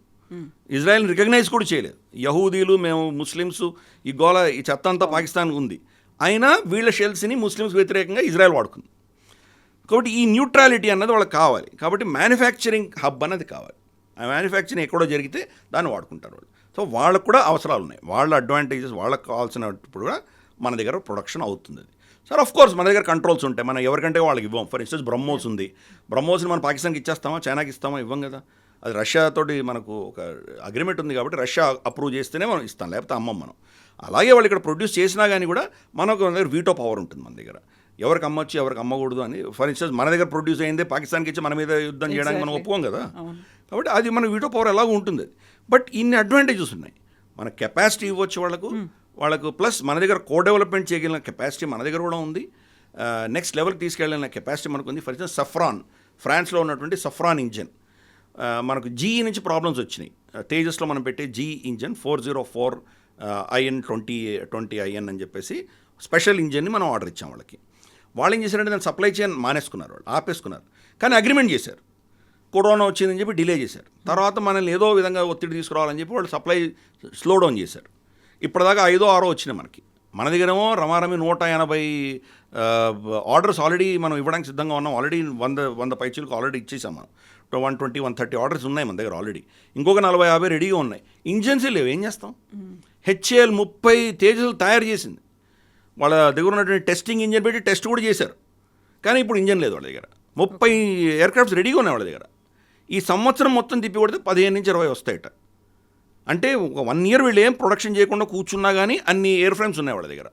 ఇజ్రాయెల్ని రికగ్నైజ్ కూడా చేయలేదు. యహూదీలు మేము ముస్లిమ్స్ ఈ గోల ఈ చెత్త అంతా పాకిస్తాన్ ఉంది, అయినా వీళ్ళ షెల్స్ని ముస్లిమ్స్ వ్యతిరేకంగా ఇజ్రాయెల్ వాడుకుంది. కాబట్టి ఈ న్యూట్రాలిటీ అన్నది వాళ్ళకి కావాలి. కాబట్టి మ్యానుఫ్యాక్చరింగ్ హబ్ అన్నది కావాలి. ఆ మ్యానుఫ్యాక్చరింగ్ ఎక్కడో జరిగితే దాన్ని వాడుకుంటారు వాళ్ళు. సో వాళ్ళకు కూడా అవసరాలు ఉన్నాయి, వాళ్ళ అడ్వాంటేజెస్ వాళ్ళకి కావాల్సినప్పుడు కూడా మన దగ్గర ప్రొడక్షన్ అవుతుంది. అది సార్ ఆఫ్ కోర్స్ మన దగ్గర కంట్రోల్స్ ఉంటాయి, మనం ఎవరికంటే వాళ్ళకి ఇవ్వం. ఫర్ ఇన్స్టెన్స్ బ్రహ్మోస్ ఉంది, బ్రహ్మోస్ని మనం పాకిస్తాన్కి ఇచ్చేస్తామా, చైనాకి ఇస్తామా? ఇవ్వం కదా. అది రష్యాతోటి మనకు ఒక అగ్రిమెంట్ ఉంది కాబట్టి రష్యా అప్రూవ్ చేస్తేనే మనం ఇస్తాం, లేకపోతే అమ్మం మనం. అలాగే వాళ్ళు ఇక్కడ ప్రొడ్యూస్ చేసినా కానీ కూడా మనకు మన దగ్గర వీటో పవర్ ఉంటుంది మన దగ్గర, ఎవరికి అమ్మొచ్చు ఎవరికి అమ్మకూడదు అని. ఫర్ ఇన్స్టెన్స్ మన దగ్గర ప్రొడ్యూస్ అయిందే పాకిస్తాన్కి ఇచ్చి మన మీద యుద్ధం చేయడానికి మనం ఒప్పుకోం కదా. కాబట్టి అది మన వీటో పవర్ ఎలాగో ఉంటుంది. బట్ ఇన్ని అడ్వాంటేజెస్ ఉన్నాయి. మన కెపాసిటీ ఇవ్వచ్చు వాళ్ళకు ప్లస్ మన దగ్గర కో డెవలప్మెంట్ చేయగలిగిన కెపాసిటీ మన దగ్గర కూడా ఉంది. నెక్స్ట్ లెవెల్కి తీసుకెళ్ళిన కెపాసిటీ మనకు ఉంది. ఫర్ ఎగ్జాంపుల్ సఫ్రాన్, ఫ్రాన్స్లో ఉన్నటువంటి సఫ్రాన్ ఇంజన్, మనకు జీఈ నుంచి ప్రాబ్లమ్స్ వచ్చినాయి. తేజస్లో మనం పెట్టే జీఈ ఇంజన్ 404 IN 20 IN అని చెప్పేసి స్పెషల్ ఇంజన్ని మనం ఆర్డర్ ఇచ్చాం వాళ్ళకి. వాళ్ళు ఏం చేశారంటే దాన్ని సప్లై చేయని మానేసుకున్నారు, వాళ్ళు ఆపేసుకున్నారు. కానీ అగ్రిమెంట్ చేశారు, కరోనా వచ్చిందని చెప్పి డిలే చేశారు. తర్వాత మనల్ని ఏదో విధంగా ఒత్తిడి తీసుకురావాలని చెప్పి వాళ్ళు సప్లై స్లో డౌన్ చేశారు. ఇప్పటిదాకా 5 or 6 వచ్చినాయి మనకి. మన దగ్గరేమో రమారమి 180 ఆర్డర్స్ ఆల్రెడీ మనం ఇవ్వడానికి సిద్ధంగా ఉన్నాం. ఆల్రెడీ 100 పైచీలకు ఆల్రెడీ ఇచ్చేసాం మనం. 120, 130 ఆర్డర్స్ ఉన్నాయి మన దగ్గర ఆల్రెడీ. ఇంకొక 40-50 రెడీగా ఉన్నాయి. ఇంజన్సే లేవు, ఏం చేస్తాం? HAL 30 తేజస్లు తయారు చేసింది. వాళ్ళ దగ్గర ఉన్నటువంటి టెస్టింగ్ ఇంజన్ పెట్టి టెస్ట్ కూడా చేశారు, కానీ ఇప్పుడు ఇంజన్ లేదు వాళ్ళ దగ్గర. 30 ఎయిర్క్రాఫ్ట్స్ రెడీగా ఉన్నాయి వాళ్ళ దగ్గర. ఈ సంవత్సరం మొత్తం తిప్పి కొడితే 15 నుంచి 20 వస్తాయట. అంటే ఒక 1 year వీళ్ళు ఏం ప్రొడక్షన్ చేయకుండా కూర్చున్నా కానీ అన్ని ఎయిర్ ఫ్రేమ్స్ ఉన్నాయి వాళ్ళ దగ్గర.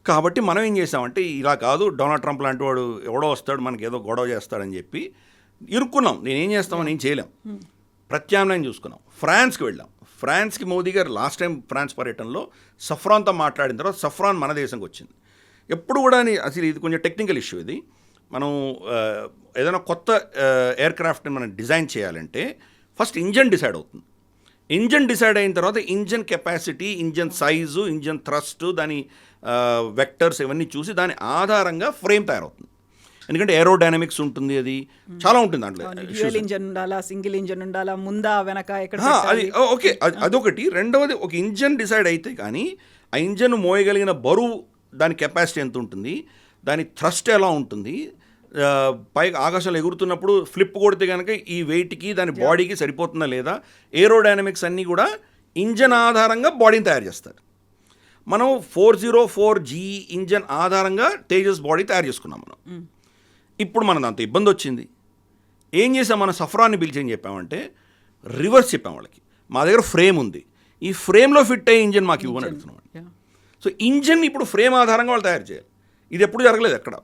కాబట్టి మనం ఏం చేసామంటే ఇలా కాదు, డొనాల్డ్ ట్రంప్ లాంటి వాడు ఎవడో వస్తాడు మనకి ఏదో గొడవ చేస్తాడని చెప్పి ఇరుక్కున్నాం. నేనేం చేస్తామని ఏం చేయలేం, ప్రత్యామ్నాయం చూసుకున్నాం. ఫ్రాన్స్కి వెళ్ళాం. ఫ్రాన్స్కి మోదీ గారు లాస్ట్ టైం ఫ్రాన్స్ పర్యటనలో సఫ్రాన్తో మాట్లాడిన తర్వాత సఫ్రాన్ మన దేశంకి వచ్చింది. ఎప్పుడు కూడా అసలు ఇది కొంచెం టెక్నికల్ ఇష్యూ. ఇది మనం ఏదైనా కొత్త ఎయిర్క్రాఫ్ట్ని మనం డిజైన్ చేయాలంటే ఫస్ట్ ఇంజన్ డిసైడ్ అవుతుంది. ఇంజన్ డిసైడ్ అయిన తర్వాత engine capacity, engine size, engine thrust, దాని వెక్టర్స్ ఇవన్నీ చూసి దాని ఆధారంగా ఫ్రేమ్ తయారవుతుంది. ఎందుకంటే ఏరోడైనమిక్స్ ఉంటుంది, అది చాలా ఉంటుంది దాంట్లో. డ్యూయల్ ఇంజన్ ఉండాలా, సింగిల్ ఇంజన్ ఉండాలా, ముందా వెనక ఎక్కడ అది ఓకే, అదొకటి. రెండవది, ఒక ఇంజన్ డిసైడ్ అయితే కానీ ఆ ఇంజన్ మోయగలిగిన బరువు, దాని కెపాసిటీ ఎంత ఉంటుంది, దాని థ్రస్ట్ ఎలా ఉంటుంది, పైకి ఆకాశంలో ఎగురుతున్నప్పుడు ఫ్లిప్ కొడితే కనుక ఈ వెయిట్కి దాని బాడీకి సరిపోతుందా లేదా, ఏరోడైనమిక్స్ అన్నీ కూడా ఇంజన్ ఆధారంగా బాడీని తయారు చేస్తారు. మనం 404G ఇంజన్ ఆధారంగా తేజస్ బాడీ తయారు చేసుకున్నాం మనం. ఇప్పుడు మనం దాంతో ఇబ్బంది వచ్చింది. ఏం చేసాం, మన సఫ్రాన్ని పిలిచి ఏం చెప్పామంటే రివర్స్ చెప్పాం వాళ్ళకి, మా దగ్గర ఫ్రేమ్ ఉంది, ఈ ఫ్రేమ్లో ఫిట్ అయ్యే ఇంజన్ మాకు ఇవ్వని అడుగుతున్నాం. సో ఇంజన్ ఇప్పుడు ఫ్రేమ్ ఆధారంగా వాళ్ళు తయారు చేయాలి. ఇది ఎప్పుడు జరగలేదు, ఎక్కడ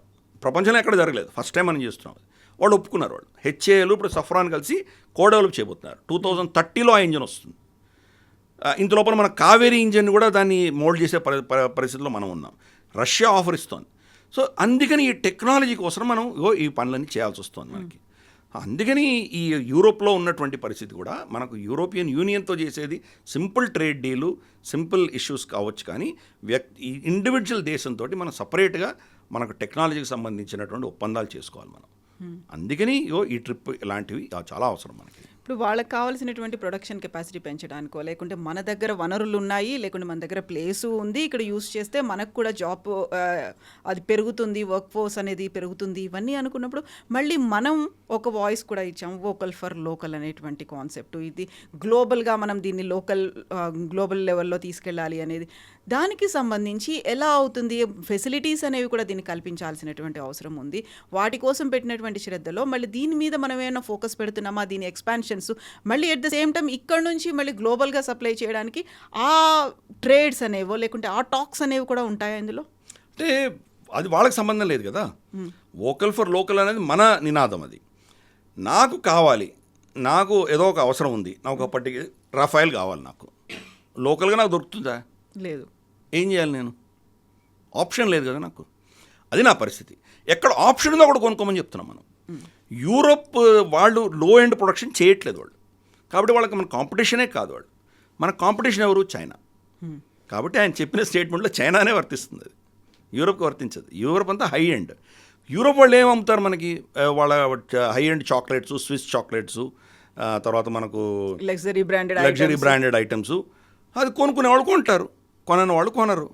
ప్రపంచంలో ఎక్కడ జరగలేదు, ఫస్ట్ టైం మనం చేస్తున్నాం. వాళ్ళు ఒప్పుకున్నారు. వాళ్ళు HAL ఇప్పుడు సఫ్రాన్ కలిసి కో డెవలప్ చేయబోతున్నారు. 2030లో ఆ ఇంజన్ వస్తుంది. ఇంతలోపల మన కావేరీ ఇంజన్ కూడా దాన్ని మోల్డ్ చేసే పరిస్థితిలో మనం ఉన్నాం. రష్యా ఆఫర్ ఇస్తోంది. సో అందుకని ఈ టెక్నాలజీ కోసం మనం ఈ పనులన్నీ చేయాల్సి వస్తుంది మనకి. అందుకని ఈ యూరోప్లో ఉన్నటువంటి పరిస్థితి కూడా మనకు యూరోపియన్ యూనియన్తో చేసేది simple trade deal, simple issues కావచ్చు, కానీ ఈ ఇండివిజువల్ దేశంతో మనం సపరేట్గా మనకు టెక్నాలజీకి సంబంధించినటువంటి ఒప్పందాలు చేసుకోవాలి మనం. అందుకని ఈ ట్రిప్ ఇలాంటివి చాలా అవసరం మనకి. ఇప్పుడు వాళ్ళకి కావాల్సినటువంటి ప్రొడక్షన్ కెపాసిటీ పెంచడానికో, లేకుంటే మన దగ్గర వనరులు ఉన్నాయి, లేకుంటే మన దగ్గర ప్లేసు ఉంది, ఇక్కడ యూస్ చేస్తే మనకు కూడా జాబ్ అది పెరుగుతుంది, వర్క్ ఫోర్స్ అనేది పెరుగుతుంది, ఇవన్నీ అనుకున్నప్పుడు మళ్ళీ మనం ఒక వాయిస్ కూడా ఇచ్చాం, వోకల్ ఫర్ లోకల్ అనేటువంటి కాన్సెప్ట్. ఇది గ్లోబల్గా మనం దీన్ని గ్లోబల్ లెవెల్లో తీసుకెళ్ళాలి అనేది, దానికి సంబంధించి ఎలా అవుతుంది, ఫెసిలిటీస్ అనేవి కూడా దీన్ని కల్పించాల్సినటువంటి అవసరం ఉంది. వాటి కోసం పెట్టినటువంటి శ్రద్ధలో మళ్ళీ దీని మీద మనం ఏమైనా ఫోకస్ పెడుతున్నామా, దీని ఎక్స్పాన్షన్ మళ్ళీ ఎట్ ద సేమ్ టైం ఇక్కడ నుంచి మళ్ళీ గ్లోబల్గా సప్లై చేయడానికి ఆ ట్రేడ్స్ అనేవో లేకుంటే ఆ టాక్స్ అనేవి కూడా ఉంటాయా ఇందులో? అంటే అది వాళ్ళకి సంబంధం లేదు కదా. వోకల్ ఫర్ లోకల్ అనేది మన నినాదం. అది నాకు కావాలి, నాకు ఏదో ఒక అవసరం ఉంది, నాకు ఒక పర్టిక్యులర్ రఫైల్ కావాలి, నాకు లోకల్గా నాకు దొరుకుతుందా? లేదు. ఏం చేయాలి నేను? ఆప్షన్ లేదు కదా నాకు. అది నా పరిస్థితి. ఎక్కడ ఆప్షన్ ఉందో అక్కడ కొనుక్కోమని చెప్తున్నాం మనం. యూరోప్ వాళ్ళు లో ఎండ్ ప్రొడక్షన్ చేయట్లేదు వాళ్ళు, కాబట్టి వాళ్ళకి మన కాంపిటీషనే కాదు వాళ్ళు. మన కాంపిటీషన్ ఎవరు? చైనా. కాబట్టి ఆయన చెప్పిన స్టేట్మెంట్లో చైనానే వర్తిస్తుంది, అది యూరోప్కి వర్తించదు. యూరోప్ అంతా హై ఎండ్. యూరోప్ వాళ్ళు ఏం అమ్ముతారు మనకి? వాళ్ళ high end chocolates, Swiss chocolates, తర్వాత మనకు లగ్జరీ బ్రాండెడ్ ఐటమ్స్, అది కొనుక్కునే వాళ్ళు కొంటారు, కొనని వాళ్ళు కొనరు.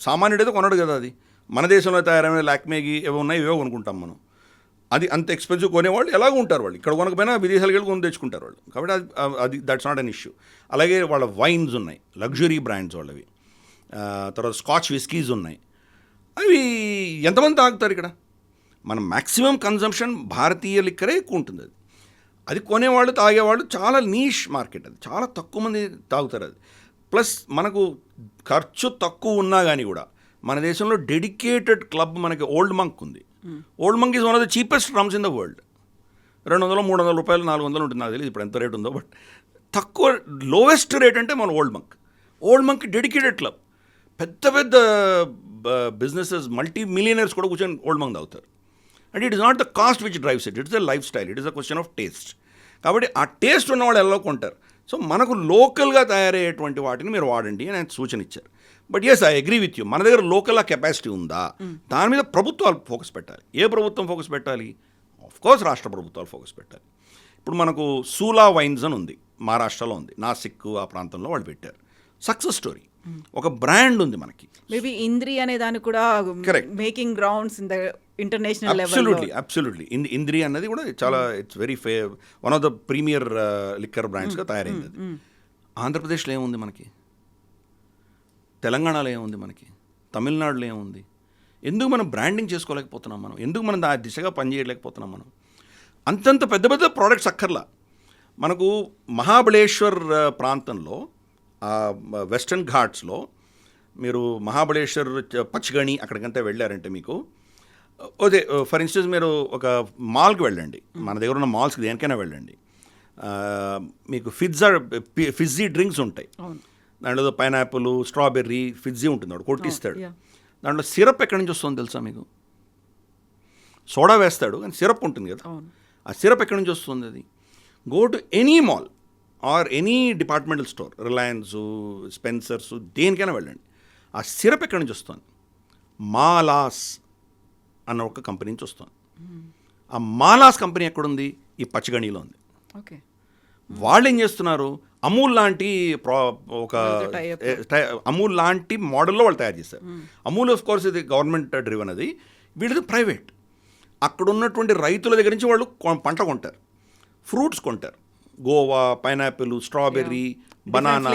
సామాన్యుడు అయితే కొనడు కదా. అది మన దేశంలో తయారైన లాక్మేకి ఏవో ఉన్నాయి, ఇవే కొనుక్కుంటాం మనం. అది అంత ఎక్స్పెన్సివ్ కొనేవాళ్ళు ఎలాగో ఉంటారు. వాళ్ళు ఇక్కడ కొనకపోయినా విదేశాలకు వెళ్ళి కొని తెచ్చుకుంటారు వాళ్ళు. కాబట్టి అది దట్స్ నాట్ అన్ ఇష్యూ. అలాగే వాళ్ళ వైన్స్ ఉన్నాయి, లగ్జరీ బ్రాండ్స్ వాళ్ళవి. తర్వాత స్కాచ్ విస్కీస్ ఉన్నాయి. అవి ఎంతమంది తాగుతారు ఇక్కడ? మన మ్యాక్సిమం కన్జంప్షన్ భారతీయ లిక్కరే ఎక్కువ ఉంటుంది. అది కొనేవాళ్ళు తాగేవాళ్ళు చాలా నీష్ మార్కెట్. అది చాలా తక్కువ మంది తాగుతారు అది. ప్లస్ మనకు ఖర్చు తక్కువ ఉన్నా కానీ కూడా మన దేశంలో డెడికేటెడ్ క్లబ్ మనకి ఓల్డ్ మంక్ ఉంది. Old Monk is one of the cheapest rums in the world. 200, 300 రూపాయలు, 400 ఉంటుంది, నాకు తెలియదు ఇప్పుడు ఎంత రేట్ ఉందో. బట్ తక్కువ లోవెస్ట్ రేట్ అంటే మన ఓల్డ్ మంక్ డెడికేటెడ్ క్లబ్. పెద్ద పెద్ద బిజినెసెస్, మల్టీ మిలియనర్స్ కూడా కూర్చొని ఓల్డ్ మంక్ తాగుతారు. And it is not the cost which drives it, it's the life style, it is the question of taste. కాబట్టి ఆ టేస్ట్ ఉన్న వాళ్ళు ఎలా కొంటారు? సో మనకు లోకల్గా తయారయ్యేటువంటి వాటిని మీరు వాడండి అని ఆయన సూచన ఇచ్చారు. But yes, I agree with you. మన దగ్గర లోకల్ కెపాసిటీ ఉందా? దాని మీద ప్రభుత్వాలు ఫోకస్ పెట్టాలి. ఏ ప్రభుత్వం ఫోకస్ పెట్టాలి? ఆఫ్కోర్స్ రాష్ట్ర ప్రభుత్వాలు ఫోకస్ పెట్టాలి. ఇప్పుడు మనకు సూలా వైన్స్ అని ఉంది, మహారాష్ట్రలో ఉంది, నాసిక్ ఆ ప్రాంతంలో వాళ్ళు పెట్టారు. Success story. ఒక బ్రాండ్ ఉంది మనకి. మేబీ ఇంద్రి అనే దాన్ని కూడా making grounds in the international level. Absolutely. Indri అన్నది కూడా చాలా it's very one of the premier liquor బ్రాండ్స్గా తయారైంది. అది ఆంధ్రప్రదేశ్లో ఏముంది మనకి? తెలంగాణలో ఏముంది మనకి? తమిళనాడులో ఏముంది? ఎందుకు మనం బ్రాండింగ్ చేసుకోలేకపోతున్నాం? మనం ఎందుకు మనం ఆ దిశగా పనిచేయలేకపోతున్నాం? మనం అంతంత పెద్ద పెద్ద ప్రోడక్ట్స్ అక్కర్లా. మనకు మహాబలేశ్వర్ ప్రాంతంలో, వెస్టర్న్ ఘాట్స్లో మీరు మహాబలేశ్వర్, పచ్చిగణి అక్కడికంతా వెళ్ళారంటే మీకు అదే ఫర్ ఇన్స్టెన్స్ మీరు ఒక మాల్కి వెళ్ళండి, మన దగ్గర ఉన్న మాల్స్కి దేనికైనా వెళ్ళండి, మీకు ఫిజ్జీ డ్రింక్స్ ఉంటాయి. దాంట్లో పైనాపిల్, స్ట్రాబెర్రీ, ఫిజ్జీ ఉంటుంది, వాడు కొట్టిస్తాడు. దాంట్లో సిరప్ ఎక్కడి నుంచి వస్తుందో తెలుసా మీకు? సోడా వేస్తాడు కానీ సిరప్ ఉంటుంది కదా, ఆ సిరప్ ఎక్కడి నుంచి వస్తుంది? అది go to any mall or any departmental store, Reliance, Spencer's, దేనికైనా వెళ్ళండి, ఆ సిరప్ ఎక్కడి నుంచి వస్తుంది? మాలాస్ అన్న ఒక కంపెనీ నుంచి వస్తుంది. ఆ మాలాస్ కంపెనీ ఎక్కడుంది? ఈ పచ్చిగణిలో ఉంది. ఓకే. వాళ్ళు ఏం చేస్తున్నారు? అమూల్ లాంటి అమూల్ లాంటి మోడల్లో వాళ్ళు తయారు చేస్తారు. అమూల్ ఆఫ్ కోర్స్ ఇది గవర్నమెంట్ డ్రివెన్, అది వీళ్ళది ప్రైవేట్. అక్కడ ఉన్నటువంటి రైతుల దగ్గర నుంచి వాళ్ళు పంట కొంటారు, ఫ్రూట్స్ కొంటారు, గోవా, పైనాపిల్, స్ట్రాబెర్రీ, బనానా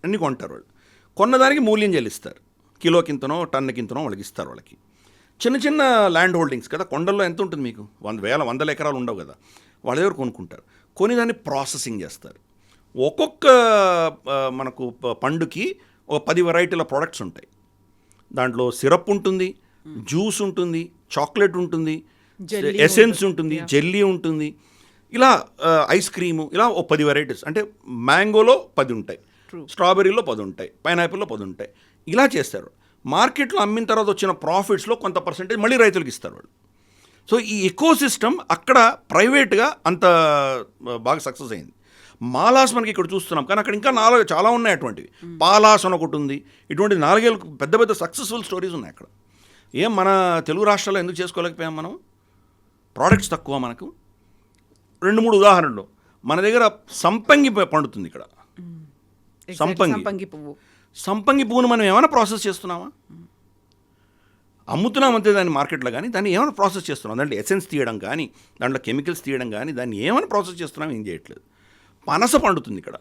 అన్నీ కొంటారు. వాళ్ళు కొన్నదానికి మూల్యం చెల్లిస్తారు. కిలోకింతనో టన్నుకింతనో వాళ్ళకి ఇస్తారు. వాళ్ళకి చిన్న చిన్న ల్యాండ్ హోల్డింగ్స్ కదా, కొండల్లో ఎంత ఉంటుంది మీకు? 100 ఎకరాలు ఉండవు కదా, వాళ్ళ దగ్గర కొనుక్కుంటారు. కొని దాన్ని ప్రాసెసింగ్ చేస్తారు. ఒక్కొక్క మనకు పండుకి ఒక 10 వెరైటీల ప్రోడక్ట్స్ ఉంటాయి. దాంట్లో సిరప్ ఉంటుంది, జ్యూస్ ఉంటుంది, చాక్లెట్ ఉంటుంది, ఎసెన్స్ ఉంటుంది, జెల్లీ ఉంటుంది, ఇలా ఐస్ క్రీము, ఇలా ఓ 10 వెరైటీస్. అంటే మ్యాంగోలో 10 ఉంటాయి, స్ట్రాబెర్రీలో 10 ఉంటాయి, పైనాపిల్లో 10 ఉంటాయి. ఇలా చేస్తారు. మార్కెట్లో అమ్మిన తర్వాత వచ్చిన ప్రాఫిట్స్లో కొంత పర్సెంటేజ్ మళ్ళీ రైతులకు ఇస్తారు వాళ్ళు. సో ఈ ఎకో సిస్టమ్ అక్కడ ప్రైవేట్గా అంత బాగా సక్సెస్ అయింది. మాలాస్ మనకి ఇక్కడ చూస్తున్నాం, కానీ అక్కడ ఇంకా చాలా ఉన్నాయి అటువంటివి. పాలాస్ అని ఒకటి ఉంది. ఇటువంటి 4 పెద్ద పెద్ద సక్సెస్ఫుల్ స్టోరీస్ ఉన్నాయి అక్కడ. ఏం మన తెలుగు రాష్ట్రాల్లో ఎందుకు చేసుకోలేకపోయాం మనం? ప్రోడక్ట్స్ తక్కువ మనకు. 2-3 ఉదాహరణలు. మన దగ్గర సంపంగి పండుతుంది ఇక్కడ. సంపంగి పువ్వును మనం ఏమైనా ప్రాసెస్ చేస్తున్నామా? అమ్ముతున్నాం అంతే దాన్ని మార్కెట్లో, కానీ దాన్ని ఏమైనా ప్రాసెస్ చేస్తున్నాం? దాంట్లో ఎసెన్స్ తీయడం కానీ, దాంట్లో కెమికల్స్ తీయడం కానీ, దాన్ని ఏమైనా ప్రాసెస్ చేస్తున్నాం? ఏం చేయట్లేదు. పనస పండుతుంది ఇక్కడ.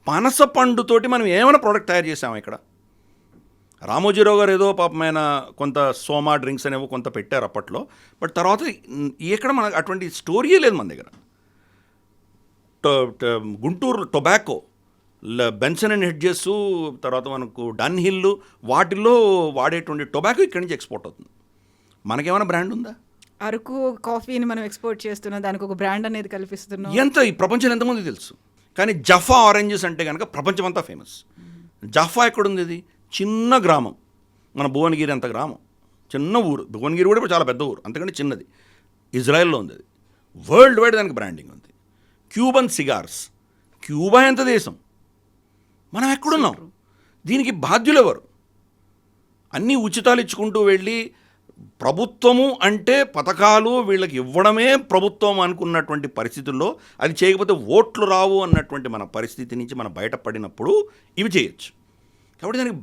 పనస పండుతోటి మనం ఏమైనా ప్రోడక్ట్ తయారు చేసామా ఇక్కడ? రామోజీరావు గారు ఏదో పాపమైన కొంత సోమా డ్రింక్స్ అనేవో కొంత పెట్టారు అప్పట్లో. బట్ తర్వాత ఎక్కడ మనకు అటువంటి స్టోరీయే లేదు మన దగ్గర. Guntur tobacco, Benson and hedges, తర్వాత మనకు డన్ హిల్, వాటిల్లో వాడేటువంటి టొబాకో ఇక్కడి నుంచి ఎక్స్పోర్ట్ అవుతుంది. మనకేమైనా బ్రాండ్ ఉందా? అరకు కాఫీని మనం ఎక్స్పోర్ట్ చేస్తున్నాం, దానికి ఒక బ్రాండ్ అనేది కల్పిస్తున్నాం. ఈ ప్రపంచం ఎంతమంది తెలుసు? కానీ జఫా ఆరెంజెస్ అంటే కనుక ప్రపంచమంతా ఫేమస్. జఫా ఎక్కడుంది? ఇది చిన్న గ్రామం, మన భువనగిరి అంత గ్రామం, చిన్న ఊరు. భువనగిరి కూడా చాలా పెద్ద ఊరు, అంతకంటే చిన్నది. ఇజ్రాయెల్లో ఉంది అది. వరల్డ్ వైడ్ దానికి బ్రాండింగ్ ఉంది. క్యూబన్ సిగార్స్, క్యూబా ఎంత దేశం, మనం ఎక్కడున్నాం? దీనికి బాధ్యులు ఎవరు? అన్నీ ఉచితాలు ఇచ్చుకుంటూ వెళ్ళి ప్రభుత్వము అంటే పథకాలు వీళ్ళకి ఇవ్వడమే ప్రభుత్వం అనుకున్నటువంటి పరిస్థితుల్లో అది చేయకపోతే ఓట్లు రావు అన్నటువంటి మన పరిస్థితి నుంచి మనం బయటపడినప్పుడు ఇవి చేయొచ్చు. కాబట్టి దానికి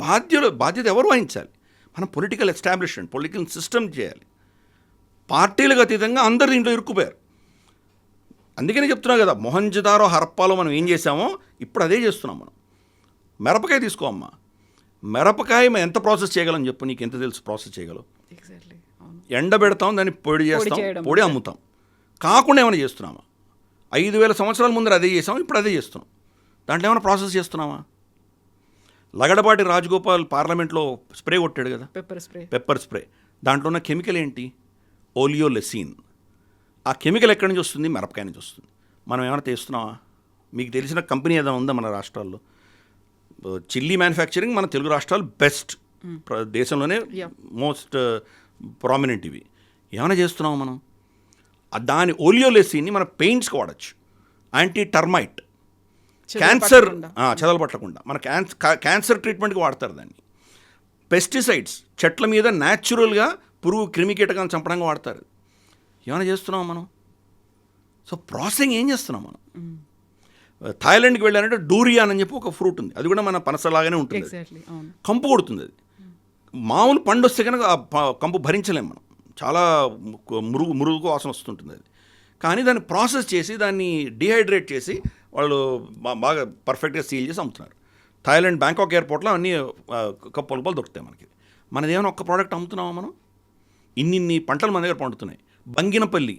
బాధ్యత ఎవరు వహించాలి? మనం పొలిటికల్ ఎస్టాబ్లిష్మెంట్, పొలిటికల్ సిస్టమ్ చేయాలి. పార్టీలకు అతీతంగా అందరు దీంట్లో ఇరుక్కుపోయారు. అందుకనే చెప్తున్నా కదా, మొహంజదారో హరప్పాలో మనం ఏం చేసామో ఇప్పుడు అదే చేస్తున్నాం మనం. మిరపకాయ తీసుకో అమ్మా, మిరపకాయ మనం ఎంత ప్రాసెస్ చేయగలం చెప్పు, నీకు ఎంత తెలుసు ప్రాసెస్ చేయగలం? ఎగ్జాక్ట్లీ. ఎండబెడతాం, దాన్ని పొడి చేస్తాం, పొడి అమ్ముతాం. కాకుండా ఏమైనా చేస్తున్నామా? 5,000 సంవత్సరాల ముందర అదే చేసాం, ఇప్పుడు అదే చేస్తున్నాం. దాంట్లో ఏమైనా ప్రాసెస్ చేస్తున్నామా? లగడపాటి రాజగోపాల్ పార్లమెంట్లో స్ప్రే కొట్టాడు కదా, పెప్పర్ స్ప్రే. దాంట్లో ఉన్న కెమికల్ ఏంటి? ఓలియోలెసిన్. ఆ కెమికల్ ఎక్కడి నుంచి వస్తుంది? మిరపకాయ నుంచి వస్తుంది. మనం ఏమైనా చేస్తున్నావా? మీకు తెలిసిన కంపెనీ ఏదైనా ఉందా మన రాష్ట్రాల్లో? చిల్లీ మ్యానుఫ్యాక్చరింగ్ మన తెలుగు రాష్ట్రాలు బెస్ట్, దేశంలోనే మోస్ట్ ప్రామినెంట్. ఇవి ఏమైనా చేస్తున్నాం మనం? దాని ఓలియోలెసిన్ని మన పెయింట్స్కి వాడచ్చు. యాంటీ టర్మైట్, క్యాన్సర్ చెదలు పట్టకుండా మన క్యాన్సర్ ట్రీట్మెంట్కి వాడతారు దాన్ని. పెస్టిసైడ్స్, చెట్ల మీద న్యాచురల్గా పురుగు క్రిమికీటకాలను చంపడానికి వాడతారు. ఏమైనా చేస్తున్నాం మనం? సో ప్రాసెసింగ్ ఏం చేస్తున్నాం మనం? థాయిలాండ్కి వెళ్ళారంటే డూరియాన్ అని చెప్పి ఒక ఫ్రూట్ ఉంది, అది కూడా మన పనసలాగానే ఉంటుంది, కంపు కొడుతుంది. అది మామూలు పండు వస్తే కనుక కంపు భరించలేము మనం, చాలా మురుగు వాసన వస్తుంటుంది అది. కానీ దాన్ని ప్రాసెస్ చేసి దాన్ని డిహైడ్రేట్ చేసి వాళ్ళు బాగా పర్ఫెక్ట్గా సీల్ చేసి అమ్ముతున్నారు. థాయిలాండ్ బ్యాంకాక్ ఎయిర్పోర్ట్లో అన్నీ కప్పలు దొరుకుతాయి మనకి. మనది ఏమైనా ఒక్క ప్రోడక్ట్ అమ్ముతున్నామా మనం? ఇన్ని పంటలు మన దగ్గర పండుతున్నాయి. బంగినపల్లి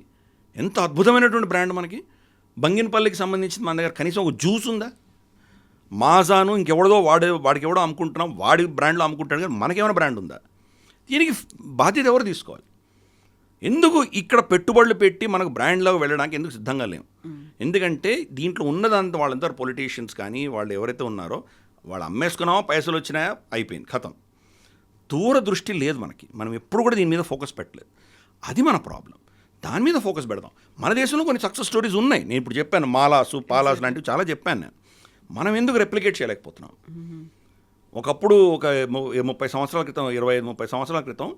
ఎంత అద్భుతమైనటువంటి బ్రాండ్ మనకి. బంగినపల్లికి సంబంధించి మన దగ్గర కనీసం ఒక జ్యూస్ ఉందా? మాజాను ఇంకెవడదో వాడికి ఎవడో అమ్ముకుంటున్నాం, వాడి బ్రాండ్లో అమ్ముకుంటాడు, కానీ మనకేమైనా బ్రాండ్ ఉందా? దీనికి బాధ్యత ఎవరు తీసుకోవాలి? ఎందుకు ఇక్కడ పెట్టుబడులు పెట్టి మనకు బ్రాండ్లోకి వెళ్ళడానికి ఎందుకు సిద్ధంగా లేము? ఎందుకంటే దీంట్లో ఉన్నదంతా వాళ్ళంతా పొలిటీషియన్స్ కానీ వాళ్ళు ఎవరైతే ఉన్నారో వాళ్ళు అమ్మేసుకున్నామో, పైసలు వచ్చినాయా, అయిపోయింది, ఖతం. దూరదృష్టి లేదు మనకి. మనం ఎప్పుడు కూడా దీని మీద ఫోకస్ పెట్టలేదు. అది మన ప్రాబ్లం. దాని మీద ఫోకస్ పెడదాం. మన దేశంలో కొన్ని సక్సెస్ స్టోరీస్ ఉన్నాయి. నేను ఇప్పుడు చెప్పాను, మాలాసు, పాలాసు లాంటివి చాలా చెప్పాను నేను. మనం ఎందుకు రెప్లికేట్ చేయలేకపోతున్నాం? ఒకప్పుడు ఒక 30 సంవత్సరాల క్రితం, 25-30 సంవత్సరాల క్రితం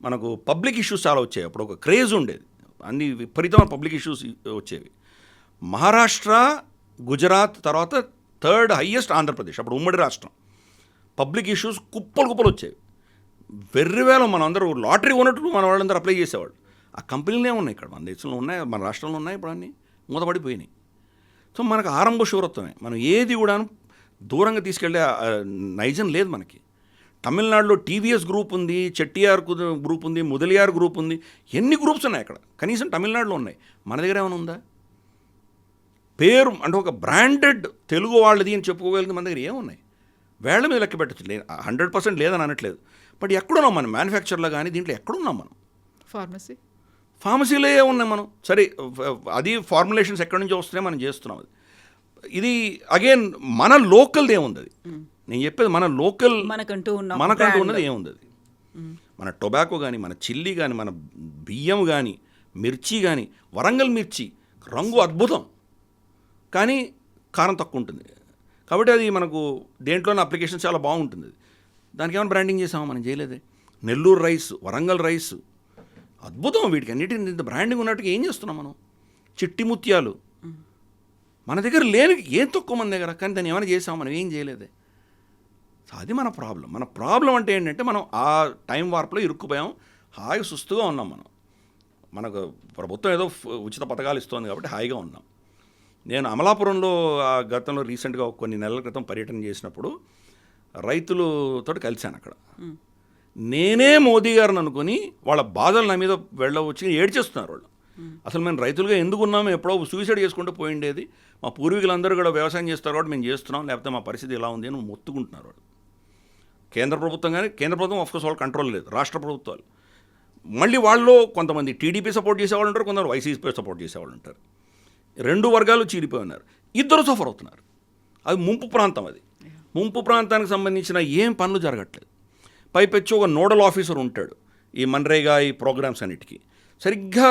మనకు పబ్లిక్ ఇష్యూస్ చాలా వచ్చాయి. అప్పుడు ఒక క్రేజ్ ఉండేది, అన్ని విపరీతమైన పబ్లిక్ ఇష్యూస్ వచ్చేవి. మహారాష్ట్ర, గుజరాత్ తర్వాత 3rd హైయెస్ట్ ఆంధ్రప్రదేశ్, అప్పుడు ఉమ్మడి రాష్ట్రం. పబ్లిక్ ఇష్యూస్ కుప్పలు వచ్చేవి. వెర్రివేళ మనం అందరూ లాటరీ ఉన్నట్టు మన వాళ్ళందరూ అప్లై చేసేవాళ్ళు. ఆ కంపెనీలే ఉన్నాయి ఇక్కడ మన దేశంలో ఉన్నాయి, మన రాష్ట్రంలో ఉన్నాయి. ఇప్పుడు అన్నీ మూతపడిపోయినాయి. సో మనకు ఆరంభ శూరత్వమే. మనం ఏది కూడా దూరంగా తీసుకెళ్ళే నైజం లేదు మనకి. తమిళనాడులో టీవీఎస్ గ్రూప్ ఉంది, చెట్టియార్ గ్రూప్ ఉంది, ముదలియార్ గ్రూప్ ఉంది. ఎన్ని గ్రూప్స్ ఉన్నాయి అక్కడ? కనీసం తమిళనాడులో ఉన్నాయి. మన దగ్గర ఏమైనా ఉందా? పేరు అంటే ఒక బ్రాండెడ్ తెలుగు వాళ్ళది అని చెప్పుకోగలిగిన మన దగ్గర ఏమున్నాయి? వేళ్ల మీద లెక్క పెట్టచ్చు. 100% లేదని అనట్లేదు, బట్ ఎక్కడున్నాం మనం? మ్యానుఫ్యాక్చర్లో కానీ దీంట్లో ఎక్కడున్నాం మనం? ఫార్మసీలో ఉన్నాయి మనం. సరే, అది ఫార్ములేషన్స్ ఎక్కడి నుంచి వస్తున్నాయో మనం చేస్తున్నాం. అది ఇది అగైన్ మన లోకల్ది ఏముంది? అది నేను చెప్పేది మన లోకల్, మనకంటూ ఉన్నది ఏముంది? అది మన టొబాకో కానీ, మన చిల్లీ కానీ, మన బియ్యం కానీ, మిర్చి కానీ. వరంగల్ మిర్చి రంగు అద్భుతం, కానీ కారం తక్కువ ఉంటుంది. కాబట్టి అది మనకు దేంట్లోనే అప్లికేషన్ చాలా బాగుంటుంది. దానికి ఏమైనా బ్రాండింగ్ చేసామో? మనం చేయలేదే. నెల్లూరు రైస్, వరంగల్ రైస్ అద్భుతం. వీటికి అన్నిటిని ఇంత బ్రాండింగ్ ఉన్నట్టుగా ఏం చేస్తున్నాం మనం? చిట్టి ముత్యాలు మన దగ్గర లేని, ఏం తక్కువ మన దగ్గర, కానీ దాన్ని ఏమైనా చేసాం? మనం ఏం చేయలేదే. సో అది మన ప్రాబ్లం. మన ప్రాబ్లం అంటే ఏంటంటే మనం ఆ టైం వార్పులో ఇరుక్కుపోయాం, హాయిగా సుస్తుగా ఉన్నాం మనం. మనకు ప్రభుత్వం ఏదో ఉచిత పథకాలు ఇస్తుంది కాబట్టి హాయిగా ఉన్నాం. నేను అమలాపురంలో గతంలో రీసెంట్గా కొన్ని నెలల క్రితం పర్యటన చేసినప్పుడు రైతులతో కలిశాను అక్కడ. నేనే మోదీ గారిని అనుకుని వాళ్ళ బాధలు నా మీద వెళ్ళవచ్చి ఏడ్చేస్తున్నారు వాళ్ళు. అసలు మేము రైతులుగా ఎందుకు ఉన్నామో, ఎప్పుడో సూసైడ్ చేసుకుంటూ పోయిండేది, మా పూర్వీకులందరూ కూడా వ్యవసాయం చేస్తారు కాబట్టి మేము చేస్తున్నాం, లేకపోతే మా పరిస్థితి ఎలా ఉంది అని మొత్తుకుంటున్నారు వాళ్ళు. కేంద్ర ప్రభుత్వం కానీ, కేంద్ర ప్రభుత్వం ఆఫ్కోర్స్ వాళ్ళ కంట్రోల్ లేదు, రాష్ట్ర ప్రభుత్వాలు. మళ్ళీ వాళ్ళు కొంతమంది టీడీపీ సపోర్ట్ చేసేవాళ్ళు ఉంటారు, కొందరు వైసీపీ సపోర్ట్ చేసేవాళ్ళు ఉంటారు. 2 వర్గాలు చీలిపోయి ఉన్నారు. ఇద్దరు సఫర్ అవుతున్నారు. అది ముంపు ప్రాంతం. అది ముంపు ప్రాంతానికి సంబంధించిన ఏం పనులు జరగట్లేదు. పైపెచ్చి ఒక నోడల్ ఆఫీసర్ ఉంటాడు ఈ మన్రేగా ఈ ప్రోగ్రామ్స్ అన్నిటికీ. సరిగ్గా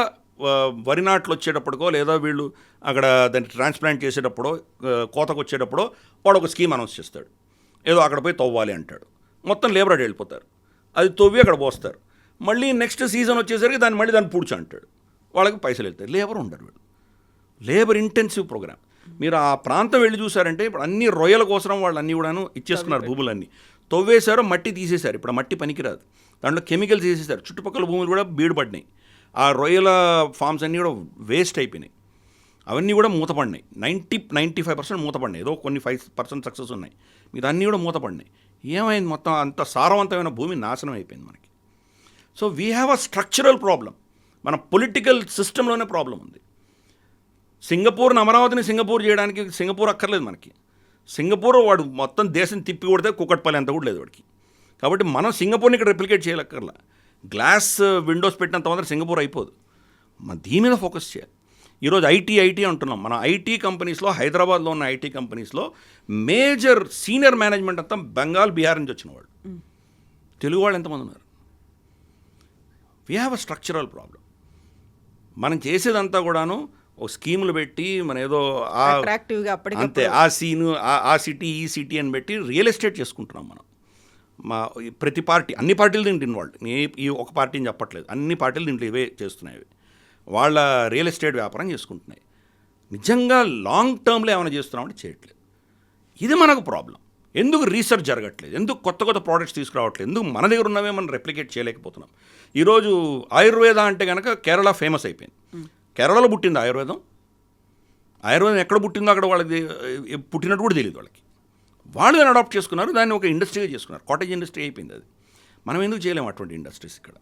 వరి నాట్లు వచ్చేటప్పటికో, లేదా వీళ్ళు అక్కడ దాన్ని ట్రాన్స్ప్లాంట్ చేసేటప్పుడో, కోతకు వచ్చేటప్పుడో వాడు ఒక స్కీమ్ అనౌన్స్ చేస్తాడు. ఏదో అక్కడ పోయి తవ్వాలి అంటాడు. మొత్తం లేబర్ అక్కడ వెళ్ళిపోతారు, అది తవ్వి అక్కడ పోస్తారు. మళ్ళీ నెక్స్ట్ సీజన్ వచ్చేసరికి దాన్ని పూడ్చి అంటాడు. వాళ్ళకి పైసలు వెళ్తాయి. లేబర్ ఉండరు వీళ్ళు. Labour intensive programme. మీరు ఆ ప్రాంతం వెళ్ళి చూసారంటే ఇప్పుడు అన్ని రొయ్యల కోసం వాళ్ళు అన్నీ కూడాను ఇచ్చేసుకున్నారు. భూములన్నీ తవ్వేశారు, మట్టి తీసేశారు. ఇప్పుడు ఆ మట్టి పనికిరాదు, దాంట్లో కెమికల్స్ వేసేసారు. చుట్టుపక్కల భూములు కూడా బీడుపడినాయి. ఆ రొయ్యల ఫార్మ్స్ అన్నీ కూడా వేస్ట్ అయిపోయినాయి. అవన్నీ కూడా మూతపడినాయి. 95% మూతపడినాయి. ఏదో కొన్ని 5% సక్సెస్ ఉన్నాయి. మీరు అన్నీ కూడా మూతపడినాయి. ఏమైంది? మొత్తం అంత సారవంతమైన భూమి నాశనం అయిపోయింది మనకి. So we have a structural problem. మన పొలిటికల్ సిస్టంలోనే ప్రాబ్లం ఉంది. సింగపూర్ని, అమరావతిని సింగపూర్ చేయడానికి సింగపూర్ అక్కర్లేదు మనకి. సింగపూర్ వాడు మొత్తం దేశం తిప్పి కొడితే కుక్కట్పల్లి అంత కూడా లేదు వాడికి. కాబట్టి మనం సింగపూర్ని ఇక్కడ రెప్లికేట్ చేయలేక్కర్లా. గ్లాస్ విండోస్ పెట్టినంత మాత్రం సింగపూర్ అయిపోదు. మన దీని మీద ఫోకస్ చేయాలి. ఈరోజు ఐటీ అంటున్నాం. మన ఐటీ కంపెనీస్లో, హైదరాబాద్లో ఉన్న ఐటీ కంపెనీస్లో మేజర్ సీనియర్ మేనేజ్మెంట్ అంతా బెంగాల్, బీహార్ నుంచి వచ్చిన వాళ్ళు. తెలుగు వాళ్ళు ఎంతమంది ఉన్నారు? We have a structural problem. మనం చేసేదంతా కూడాను ఓ స్కీములు పెట్టి మన ఏదో అట్రాక్టివ్గా అంతే ఆ సీను ఆ సిటీ ఈ సిటీ అని పెట్టి రియల్ ఎస్టేట్ చేసుకుంటున్నాం మనం. మా ప్రతి పార్టీ, అన్ని పార్టీలు దీంట్లో ఇన్వాల్వ్. ఈ ఒక పార్టీని చెప్పట్లేదు, అన్ని పార్టీలు దీంట్లో ఇవే చేస్తున్నాయి. వాళ్ళ రియల్ ఎస్టేట్ వ్యాపారం చేసుకుంటున్నాయి. నిజంగా లాంగ్ టర్మ్లో ఏమైనా చేస్తున్నామంటే చేయట్లేదు. ఇది మనకు ప్రాబ్లం. ఎందుకు రీసెర్చ్ జరగట్లేదు? ఎందుకు కొత్త కొత్త ప్రోడక్ట్స్ తీసుకురావట్లేదు? ఎందుకు మన దగ్గర ఉన్నవే మనం రెప్లికేట్ చేయలేకపోతున్నాం? ఈరోజు ఆయుర్వేద అంటే కనుక కేరళ ఫేమస్ అయిపోయింది. కేరళలో పుట్టింది ఆయుర్వేదం. ఆయుర్వేదం ఎక్కడ పుట్టిందో అక్కడ వాళ్ళకి పుట్టినట్టు కూడా తెలియదు వాళ్ళకి. వాళ్ళు దాన్ని అడాప్ట్ చేసుకున్నారు, దాన్ని ఒక ఇండస్ట్రీగా చేసుకున్నారు. కాటేజ్ ఇండస్ట్రీ అయిపోయింది అది. మనం ఎందుకు చేయలేము అటువంటి ఇండస్ట్రీస్ ఇక్కడ?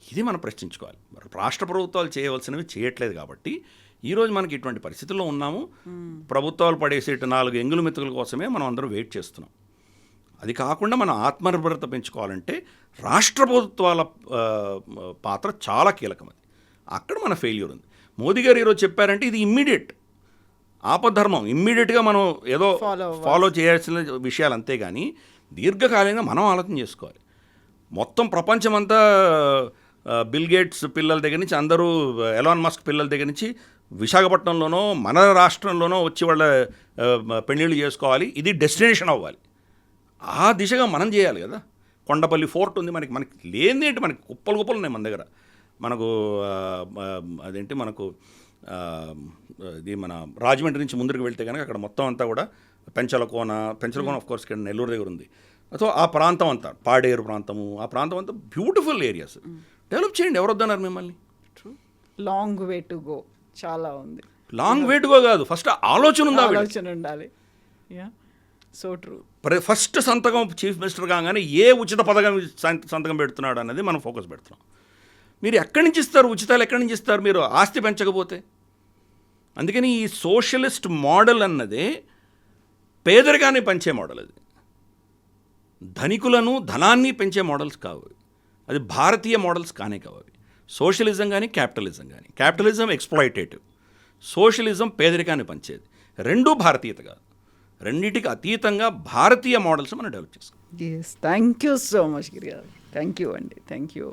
ఇది మనం ప్రశ్నించుకోవాలి. రాష్ట్ర ప్రభుత్వాలు చేయవలసినవి చేయట్లేదు కాబట్టి ఈరోజు మనకి ఇటువంటి పరిస్థితుల్లో ఉన్నాము. ప్రభుత్వాలు పడేసేట 4 ఎంగులు మెతుకుల కోసమే మనం అందరూ వెయిట్ చేస్తున్నాం. అది కాకుండా మనం ఆత్మనిర్భరత పెంచుకోవాలంటే రాష్ట్ర ప్రభుత్వాల పాత్ర చాలా కీలకం. అది అక్కడ మన ఫెయిల్యూర్ ఉంది. మోదీ గారు ఈరోజు చెప్పారంటే ఇది ఇమ్మీడియట్ ఆపద్ధర్మం. ఇమ్మీడియట్గా మనం ఏదో ఫాలో చేయాల్సిన విషయాలు, అంతేగాని దీర్ఘకాలంగా మనం ఆలోచన చేసుకోవాలి. మొత్తం ప్రపంచమంతా బిల్ గేట్స్ పిల్లల దగ్గర నుంచి, అందరూ ఎలాన్ మస్క్ పిల్లల దగ్గర నుంచి విశాఖపట్నంలోనో మన రాష్ట్రంలోనో వచ్చి వాళ్ళ పెళ్ళిళ్ళు చేసుకోవాలి. ఇది డెస్టినేషన్ అవ్వాలి. ఆ దిశగా మనం చేయాలి కదా. కొండపల్లి ఫోర్ట్ ఉంది మనకి. మనకి లేనిదేంటి? మనకి కుప్పలు ఉన్నాయి మన దగ్గర. మనకు అదేంటి, మనకు ఇది మన రాజమండ్రి నుంచి ముందుకు వెళ్తే కనుక అక్కడ మొత్తం అంతా కూడా పెంచలకోన ఆఫ్ కోర్స్ ఇక్కడ నెల్లూరు దగ్గర ఉంది. సో ఆ ప్రాంతం అంతా, పాడేరు ప్రాంతము, ఆ ప్రాంతం అంతా బ్యూటిఫుల్ ఏరియాస్. డెవలప్ చేయండి. ఎవరు వద్దన్నారు మిమ్మల్ని? లాంగ్ వే టు గో, చాలా ఉంది. లాంగ్ వే టు గో కాదు, ఫస్ట్ ఆలోచన ఉండాలి. So true. ఫస్ట్ సంతకం చీఫ్ మినిస్టర్ కాగానే ఏ ఉచిత పథకం సంతకం పెడుతున్నాడు అన్నది మనం ఫోకస్ పెడుతున్నాం. మీరు ఎక్కడి నుంచి ఇస్తారు ఉచితాలు? ఎక్కడి నుంచి ఇస్తారు మీరు ఆస్తి పెంచకపోతే? అందుకని ఈ సోషలిస్ట్ మోడల్ అన్నదే పేదరికాన్ని పెంచే మోడల్. అది ధనికులను, ధనాన్ని పెంచే మోడల్స్ కావు. అది భారతీయ మోడల్స్ కానే కావు. అవి సోషలిజం కానీ క్యాపిటలిజం కానీ. క్యాపిటలిజం ఎక్స్ప్లాయిటేటివ్, సోషలిజం పేదరికాన్ని పంచేది. రెండూ భారతీయత కాదు. రెండింటికి అతీతంగా భారతీయ మోడల్స్ మనం డెవలప్ చేసుకోవాలి. థ్యాంక్ యూ సో మచ్ గిరి గారు. థ్యాంక్ యూ అండి. Thank you.